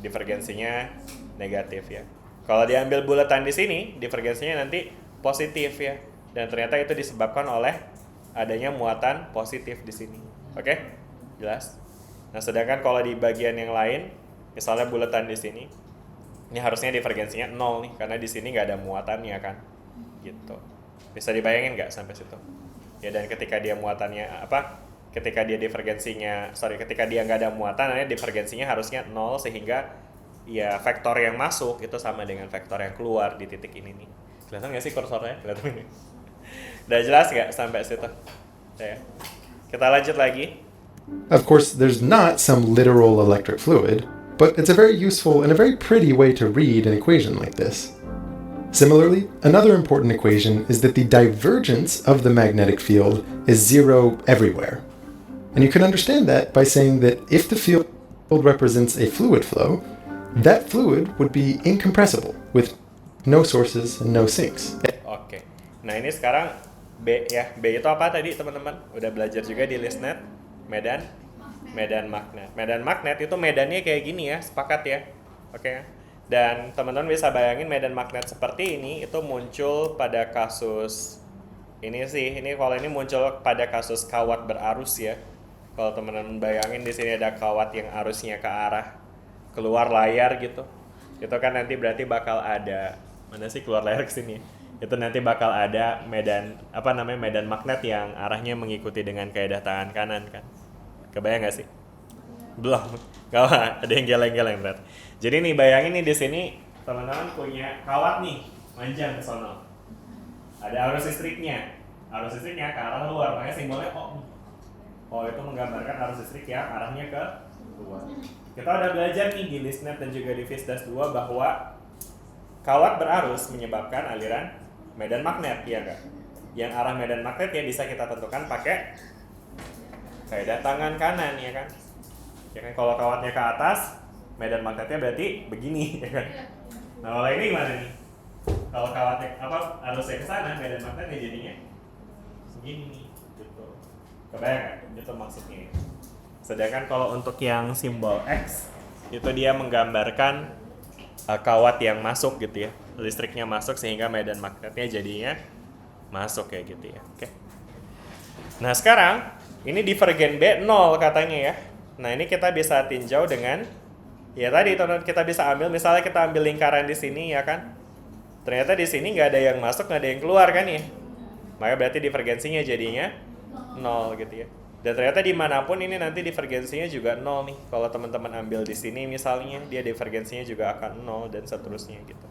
[SPEAKER 1] divergensinya negatif ya. Kalau diambil buletan di sini, divergensinya nanti positif ya. Dan ternyata itu disebabkan oleh adanya muatan positif di sini. Oke? Jelas? Nah, sedangkan kalau di bagian yang lain, misalnya buletan di sini, ini harusnya divergensinya 0 nih, karena di sini nggak ada muatannya kan. Gitu. Bisa dibayangin nggak sampai situ? Ya, dan ketika dia muatannya ketika dia nggak ada muatan, namanya divergensinya harusnya 0 sehingga ya vektor yang masuk itu sama dengan vektor yang keluar di titik ini nih. Kelihatan nggak sih kursornya? Kelihatan ini. Udah jelas nggak sampai situ? Ya. Kita lanjut lagi.
[SPEAKER 7] Of course, there's not some literal electric fluid, but it's a very useful and a very pretty way to read an equation like this. Similarly, another important equation is that the divergence of the magnetic field is zero everywhere. And you can understand that by saying that if the field represents a fluid flow, that fluid would be incompressible with no sources and no sinks.
[SPEAKER 1] Oke. Nah, ini sekarang B ya. B itu apa tadi, teman-teman? Udah belajar juga di ListNet. Medan magnet. Medan magnet itu medannya kayak gini ya, sepakat ya. Oke. Dan teman-teman bisa bayangin medan magnet seperti ini itu muncul pada kasus ini kalau ini muncul pada kasus kawat berarus ya. Kalau teman-teman bayangin di sini ada kawat yang arusnya ke arah keluar layar gitu. Itu kan nanti berarti bakal ada keluar layar ke sini. Itu nanti bakal ada medan medan magnet yang arahnya mengikuti dengan keadaan tangan kanan kan. Kebayang nggak sih? Belum. Gak ada yang geleng-geleng berat. Jadi nih bayangin nih di sini teman-teman punya kawat nih manjang ke sono. Ada arus listriknya. Arus listriknya ke arah luar, makanya simbolnya O. O itu menggambarkan arus listrik yang arahnya ke luar. Kita udah belajar nih di ListNet dan juga di Visdas 2 bahwa kawat berarus menyebabkan aliran medan magnet, ya enggak? Yang arah medan magnetnya bisa kita tentukan pakai kaidah tangan kanan, ya kan? Ya kan, kalau kawatnya ke atas, medan magnetnya berarti begini, ya kan? Nah, kalau ini gimana nih? Kalau kawatnya arusnya ke sana, medan magnetnya jadinya segini nih, gitu. Kebayang nggak? Itu maksudnya. Sedangkan kalau untuk yang simbol X, itu dia menggambarkan kawat yang masuk gitu ya, listriknya masuk sehingga medan magnetnya jadinya masuk kayak gitu ya. Oke. Nah sekarang ini divergen B 0 katanya ya. Nah ini kita bisa tinjau dengan ya tadi kita bisa ambil, misalnya kita ambil lingkaran di sini ya kan. Ternyata di sini nggak ada yang masuk, nggak ada yang keluar kan ya. Maka berarti divergensinya jadinya 0 gitu ya. Dan ternyata dimanapun ini nanti divergensinya juga 0 nih. Kalau teman-teman ambil di sini misalnya, dia divergensinya juga akan 0 dan seterusnya gitu.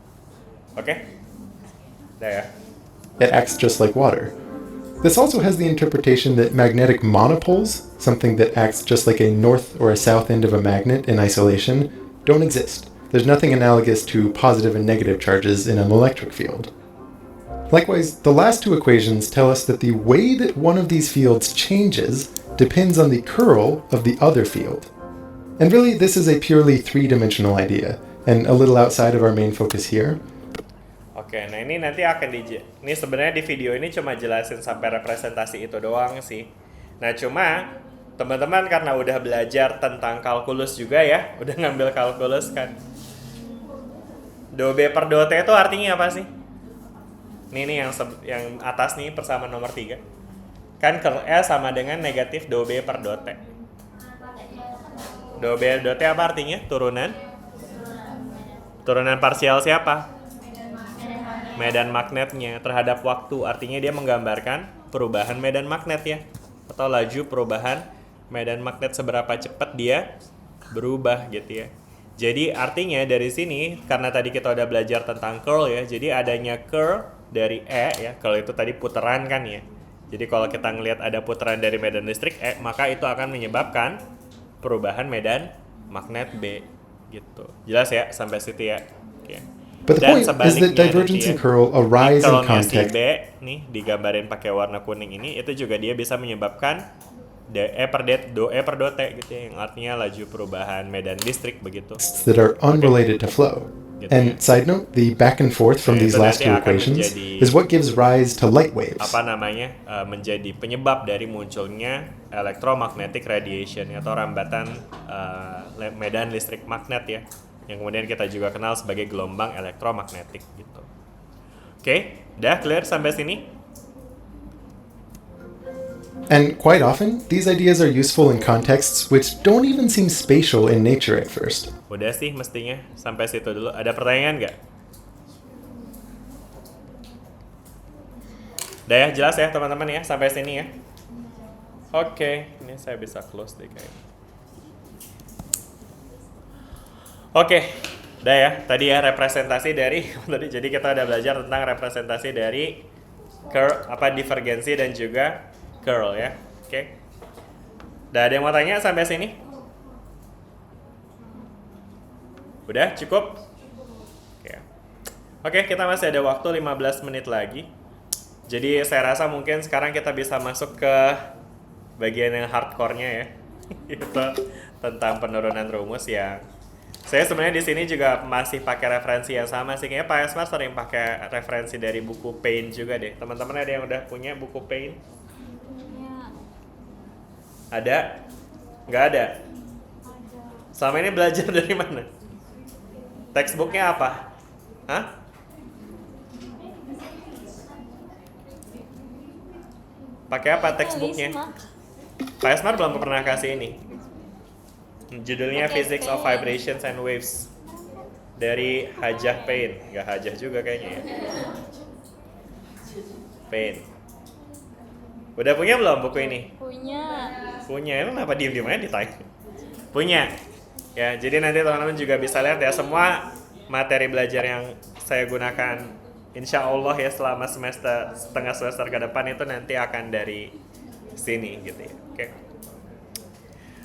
[SPEAKER 1] Oke? Udah ya.
[SPEAKER 7] It acts just like water. This also has the interpretation that magnetic monopoles, something that acts just like a north or a south end of a magnet in isolation, don't exist. There's nothing analogous to positive and negative charges in an electric field. Likewise, the last two equations tell us that the way that one of these fields changes depends on the curl of the other field. And really, this is a purely three-dimensional idea, and a little outside of our main focus here.
[SPEAKER 1] Oke, nah ini nanti ini sebenarnya di video ini cuma jelasin sampai representasi itu doang sih. Nah cuma Teman-teman karena udah belajar tentang kalkulus juga ya, udah ngambil kalkulus kan. Do B per do T itu artinya apa sih? Ini nih yang atas nih persamaan nomor 3. Kan curl E sama dengan negatif do B per do T. Do B do T apa artinya? Turunan? Turunan parsial siapa? Medan magnetnya terhadap waktu. Artinya dia menggambarkan perubahan medan magnet ya. Atau laju perubahan medan magnet seberapa cepat dia berubah gitu ya. Jadi artinya dari sini, karena tadi kita udah belajar tentang curl ya, jadi adanya curl dari E ya, kalau itu tadi putaran kan ya. Jadi kalau kita ngelihat ada putaran dari medan listrik E, maka itu akan menyebabkan perubahan medan magnet B gitu. Jelas ya sampai situ ya. Oke.
[SPEAKER 7] But the
[SPEAKER 1] Dan
[SPEAKER 7] point is that
[SPEAKER 1] sebaliknya
[SPEAKER 7] divergence
[SPEAKER 1] nanti
[SPEAKER 7] and curl arise in
[SPEAKER 1] curlnya si
[SPEAKER 7] context.
[SPEAKER 1] B nih digambarin pakai warna kuning ini, itu juga dia bisa menyebabkan do E per do T gitu ya, yang artinya laju perubahan medan listrik begitu.
[SPEAKER 7] That are unrelated to flow. And side note, the back and forth from
[SPEAKER 1] Nah,
[SPEAKER 7] these
[SPEAKER 1] itu
[SPEAKER 7] last
[SPEAKER 1] nanti
[SPEAKER 7] two
[SPEAKER 1] akan
[SPEAKER 7] equations
[SPEAKER 1] menjadi-
[SPEAKER 7] is what gives rise to light waves.
[SPEAKER 1] Apa namanya menjadi penyebab dari munculnya electromagnetic radiation atau rambatan medan listrik magnet ya, yang kemudian kita juga kenal sebagai gelombang elektromagnetik gitu. Oke, udah clear sampai sini?
[SPEAKER 7] And quite often, these ideas are useful in contexts which don't even seem spatial in nature at first.
[SPEAKER 1] Udah sih mestinya sampai situ dulu. Ada pertanyaan nggak? Udah ya, jelas ya teman-teman ya sampai sini ya. Oke, ini saya bisa close deh kayaknya. Oke, udah ya. Tadi ya representasi dari tadi, jadi kita udah belajar tentang representasi dari curl, divergensi dan juga curl ya. Oke. Udah ada yang mau tanya sampai sini? Udah cukup? Oke, kita masih ada waktu 15 menit lagi. Jadi saya rasa mungkin sekarang kita bisa masuk ke bagian yang hardcore-nya ya. Itu tentang penurunan rumus yang saya sebenarnya di sini juga masih pakai referensi yang sama sih. Kayaknya Pak Esmar sering pakai referensi dari buku Paint juga deh. Teman-teman ada yang udah punya buku Paint? Ada? Nggak ada? Selama ini belajar dari mana? Textbooknya apa? Hah? Pakai apa textbooknya? Pak Esmar belum pernah kasih ini. Judulnya Physics of Vibrations and Waves dari Hajah Paint. Nggak Hajah juga kayaknya ya. Paint. Udah punya belum buku ini?
[SPEAKER 3] Punya.
[SPEAKER 1] Punya, emang kenapa diem-diem aja ditanya? Punya. Ya, jadi nanti teman-teman juga bisa lihat ya semua materi belajar yang saya gunakan insya Allah ya selama setengah semester ke depan itu nanti akan dari sini gitu ya. Oke.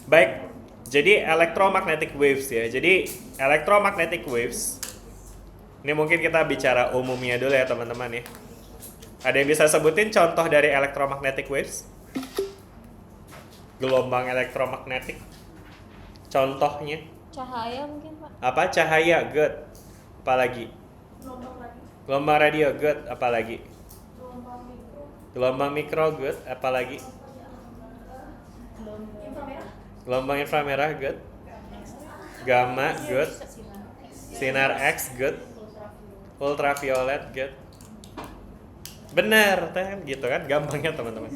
[SPEAKER 1] Baik, jadi electromagnetic waves ya. Jadi electromagnetic waves ini mungkin kita bicara umumnya dulu ya teman-teman ya. Ada yang bisa sebutin contoh dari electromagnetic waves? Gelombang elektromagnetik. Contohnya
[SPEAKER 3] Cahaya mungkin, Pak.
[SPEAKER 1] apa? Cahaya, good. Apalagi? Gelombang radio, good. Apalagi? Gelombang mikro, good. Apalagi? Gelombang inframerah, good. Gamma, good. Sinar X, good. Ultraviolet, good. Benar, gitu kan? Gampangnya teman-teman.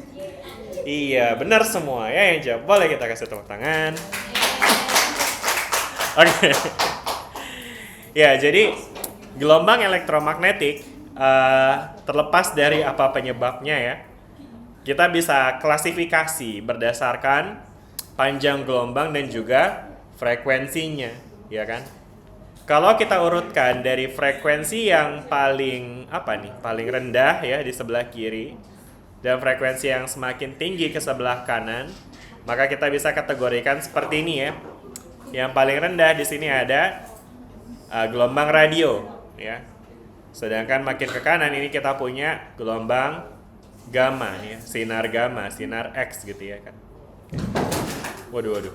[SPEAKER 1] Iya, benar semua ya yang jawab. Boleh kita kasih tepuk tangan. Oke. Ya, jadi gelombang elektromagnetik terlepas dari apa penyebabnya ya, kita bisa klasifikasi berdasarkan panjang gelombang dan juga frekuensinya, ya kan? Kalau kita urutkan dari frekuensi yang paling paling rendah ya di sebelah kiri dan frekuensi yang semakin tinggi ke sebelah kanan, maka kita bisa kategorikan seperti ini ya. Yang paling rendah di sini ada gelombang radio ya. Sedangkan makin ke kanan ini kita punya gelombang gamma ya, sinar gamma, sinar X gitu ya kan. Waduh.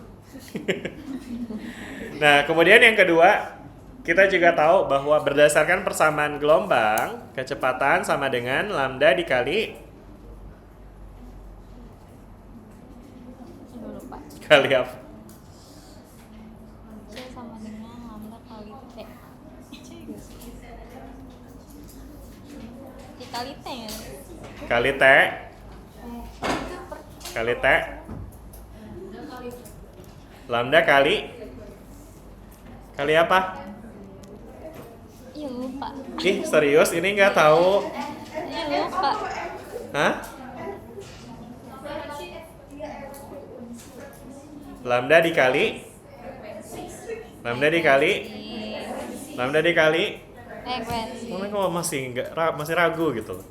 [SPEAKER 1] Nah, kemudian yang kedua, kita juga tahu bahwa berdasarkan persamaan gelombang, kecepatan sama dengan lambda dikali Kali apa?
[SPEAKER 4] C sama dengan lambda kali T. Dikali T ya?
[SPEAKER 1] Kali T. Kali T. Lambda kali apa?
[SPEAKER 4] Ih lupa.
[SPEAKER 1] Ih, serius ini nggak tahu.
[SPEAKER 4] Ih lupa.
[SPEAKER 1] Hah? Lambda dikali
[SPEAKER 4] Frekuensi.
[SPEAKER 1] Mana kok masih ragu gitu loh.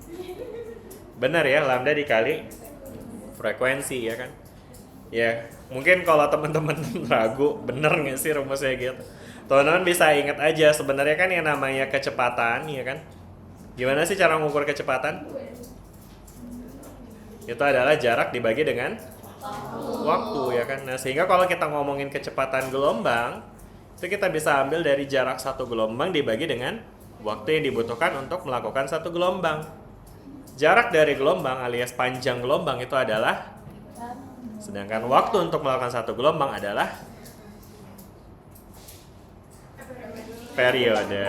[SPEAKER 1] Benar ya, lambda dikali frekuensi ya kan. Ya, mungkin kalau teman-teman ragu, bener nggak sih rumusnya gitu. Teman-teman bisa ingat aja sebenarnya kan yang namanya kecepatan ya kan. Gimana sih cara mengukur kecepatan? Itu adalah jarak dibagi dengan waktu ya kan. Nah, sehingga kalau kita ngomongin kecepatan gelombang, itu kita bisa ambil dari jarak satu gelombang dibagi dengan waktu yang dibutuhkan untuk melakukan satu gelombang. Jarak dari gelombang alias panjang gelombang itu adalah, sedangkan waktu untuk melakukan satu gelombang adalah periode.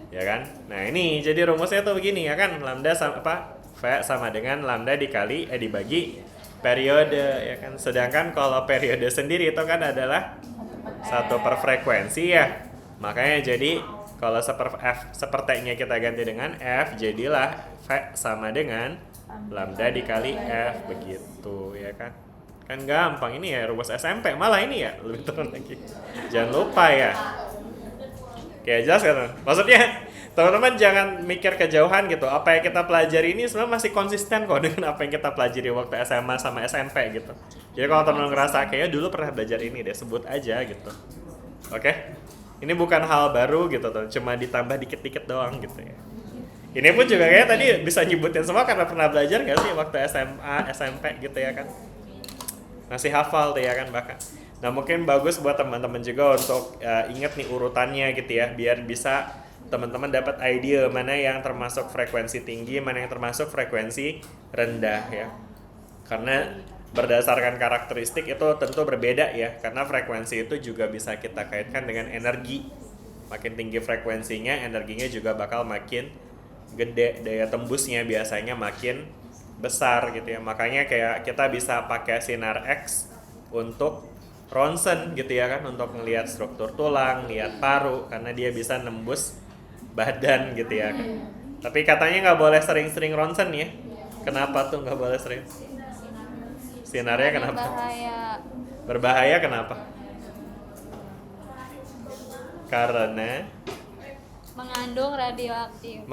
[SPEAKER 1] Ya kan? Nah, ini jadi rumusnya tuh begini ya kan, lambda sama V sama dengan lambda dibagi periode ya kan. Sedangkan kalau periode sendiri itu kan adalah 1 per frekuensi ya. Makanya jadi kalau sepertinya kita ganti dengan F, jadilah V sama dengan lambda dikali F begitu ya kan. Kan gampang ini ya, rumus SMP malah ini ya lebih turun lagi. Jangan lupa ya. Oke, jelas kan? Maksudnya teman-teman jangan mikir kejauhan gitu. Apa yang kita pelajari ini sebenarnya masih konsisten kok dengan apa yang kita pelajari waktu SMA sama SMP gitu. Jadi kalau teman-teman ngerasa kayaknya dulu pernah belajar ini deh, sebut aja gitu. Oke? Ini bukan hal baru gitu tuh, cuma ditambah dikit-dikit doang gitu ya. Ini pun juga kayak tadi bisa nyebutin semua karena pernah belajar nggak sih waktu SMA, SMP gitu ya kan? Masih hafal tuh ya kan bahkan. Nah, mungkin bagus buat teman-teman juga untuk ingat nih urutannya gitu ya, biar bisa teman-teman dapat ide mana yang termasuk frekuensi tinggi, mana yang termasuk frekuensi rendah ya. Karena berdasarkan karakteristik itu tentu berbeda ya, karena frekuensi itu juga bisa kita kaitkan dengan energi. Makin tinggi frekuensinya, energinya juga bakal makin gede, daya tembusnya biasanya makin besar gitu ya. Makanya kayak kita bisa pakai sinar X untuk ronsen gitu ya kan, untuk melihat struktur tulang, lihat paru, karena dia bisa nembus badan gitu ya kan. Tapi katanya nggak boleh sering-sering ronsen ya. Kenapa tuh nggak boleh sering? Sinarnya kenapa? Berbahaya kenapa? Karena
[SPEAKER 4] mengandung radioaktif.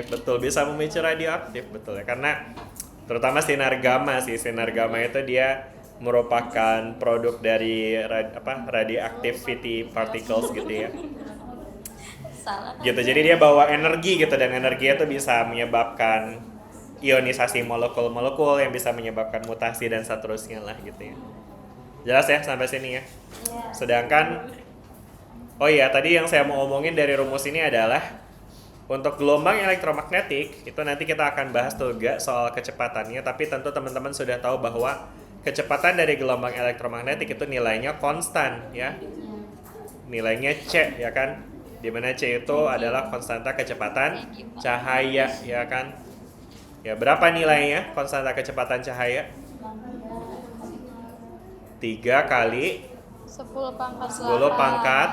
[SPEAKER 1] Betul, bisa memicu radioaktif, betul ya. Karena terutama sinar gamma sih, sinar gamma itu dia merupakan produk dari radioactivity particles gitu ya.
[SPEAKER 4] Salah.
[SPEAKER 1] Gitu, jadi dia bawa energi gitu, dan energinya itu bisa menyebabkan ionisasi molekul-molekul yang bisa menyebabkan mutasi dan seterusnya lah gitu ya. Jelas ya sampai sini ya? Sedangkan oh iya, tadi yang saya mau omongin dari rumus ini adalah untuk gelombang elektromagnetik itu nanti kita akan bahas juga soal kecepatannya, tapi tentu teman-teman sudah tahu bahwa kecepatan dari gelombang elektromagnetik itu nilainya konstan ya. Nilainya C ya kan? Dimana C itu adalah konstanta kecepatan cahaya ya kan? Ya, berapa nilainya konstanta kecepatan cahaya? 3 kali 10 pangkat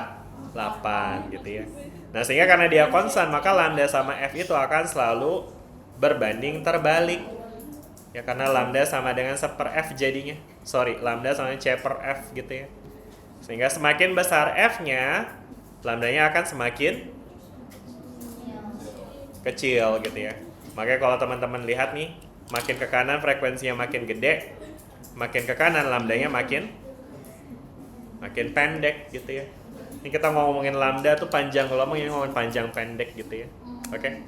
[SPEAKER 1] 8 gitu ya. Nah, sehingga karena dia konstan, maka lambda sama F itu akan selalu berbanding terbalik. Ya, karena lambda sama dengan 1 per F jadinya. Lambda sama C per F gitu ya. Sehingga semakin besar F-nya, lambdanya akan semakin kecil gitu ya. Makanya kalau teman-teman lihat nih, makin ke kanan frekuensinya makin gede, makin ke kanan lambdanya makin pendek gitu ya. Ini kita ngomongin lambda tuh panjang gelombang, ini ngomongin panjang pendek gitu ya. Oke?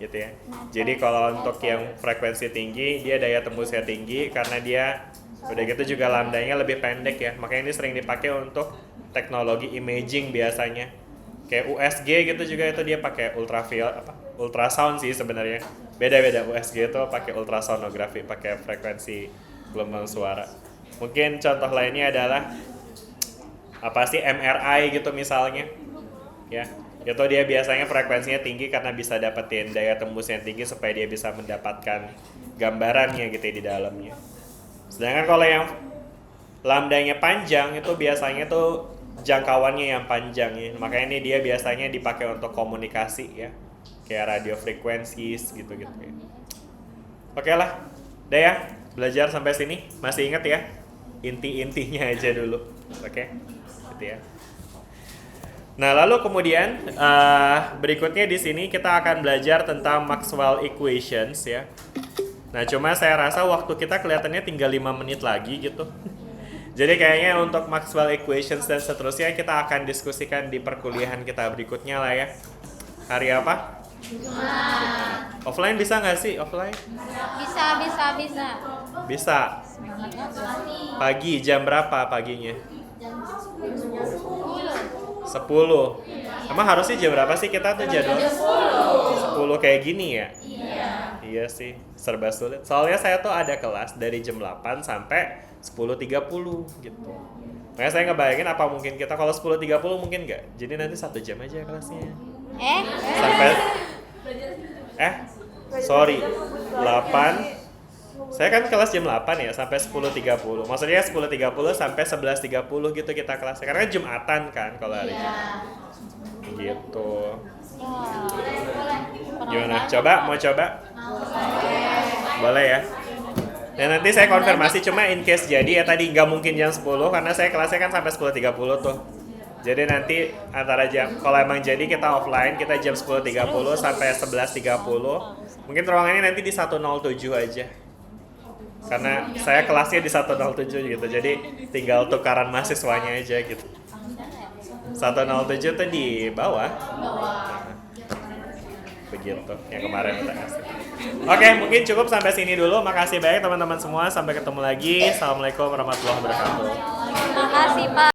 [SPEAKER 1] Gitu ya. Jadi kalau untuk yang frekuensi tinggi, dia daya tembusnya tinggi karena dia udah gitu juga lambdanya lebih pendek ya. Makanya ini sering dipakai untuk teknologi imaging biasanya. Kayak USG gitu juga itu dia pakai ultrasound sih sebenarnya. Beda-beda, USG itu pakai ultrasonografi, pakai frekuensi gelombang suara. Mungkin contoh lainnya adalah apa sih, MRI gitu misalnya. Ya, itu dia biasanya frekuensinya tinggi karena bisa dapetin daya tembus yang tinggi supaya dia bisa mendapatkan gambarannya gitu ya di dalamnya. Sedangkan kalau yang lambdanya panjang itu biasanya tuh jangkauannya yang panjang ya. Makanya ini dia biasanya dipakai untuk komunikasi ya. Kayak radio frekuensi gitu-gitu ya. Oke lah. Udah ya, belajar sampai sini. Masih ingat ya? Inti-intinya aja dulu. Oke. Gitu ya. Nah, lalu kemudian berikutnya di sini kita akan belajar tentang Maxwell equations ya. Nah, cuma saya rasa waktu kita kelihatannya tinggal 5 menit lagi gitu. Jadi kayaknya untuk Maxwell equations dan seterusnya kita akan diskusikan di perkuliahan kita berikutnya lah ya. Hari apa? Offline bisa nggak sih? Offline?
[SPEAKER 4] Bisa.
[SPEAKER 1] Bisa. Pagi, jam berapa paginya? 10. Emang harusnya jam berapa sih kita tuh jadwal? 10 kayak gini ya? Iya sih, serba sulit. Soalnya saya tuh ada kelas dari jam 8 sampai 10.30 gitu. Makanya saya ngebayangin apa mungkin kita kalau 10.30 mungkin nggak. Jadi nanti 1 jam aja kelasnya. Sampai sorry 8. Saya kan kelas jam 8 ya sampai 10.30. Maksudnya 10.30 sampai 11.30 gitu kita kelasnya. Karena kan Jumatan kan kalau hari Jumat. Gitu. Gimana? Mau coba? Boleh ya. Dan nanti saya konfirmasi cuma in case jadi ya tadi nggak mungkin jam 10 karena saya kelasnya kan sampai 10.30 tuh. Jadi nanti antara jam kalau emang jadi kita offline kita jam 10.30 sampai 11.30. Mungkin ruangannya nanti di 107 aja. Karena saya kelasnya di 107 gitu. Jadi tinggal tukaran mahasiswanya aja gitu. 107 tuh di bawah. Begitu yang kemarin kita kasih. Oke, mungkin cukup sampai sini dulu. Makasih banyak teman-teman semua. Sampai ketemu lagi. Assalamualaikum warahmatullahi wabarakatuh.
[SPEAKER 4] Makasih Pak.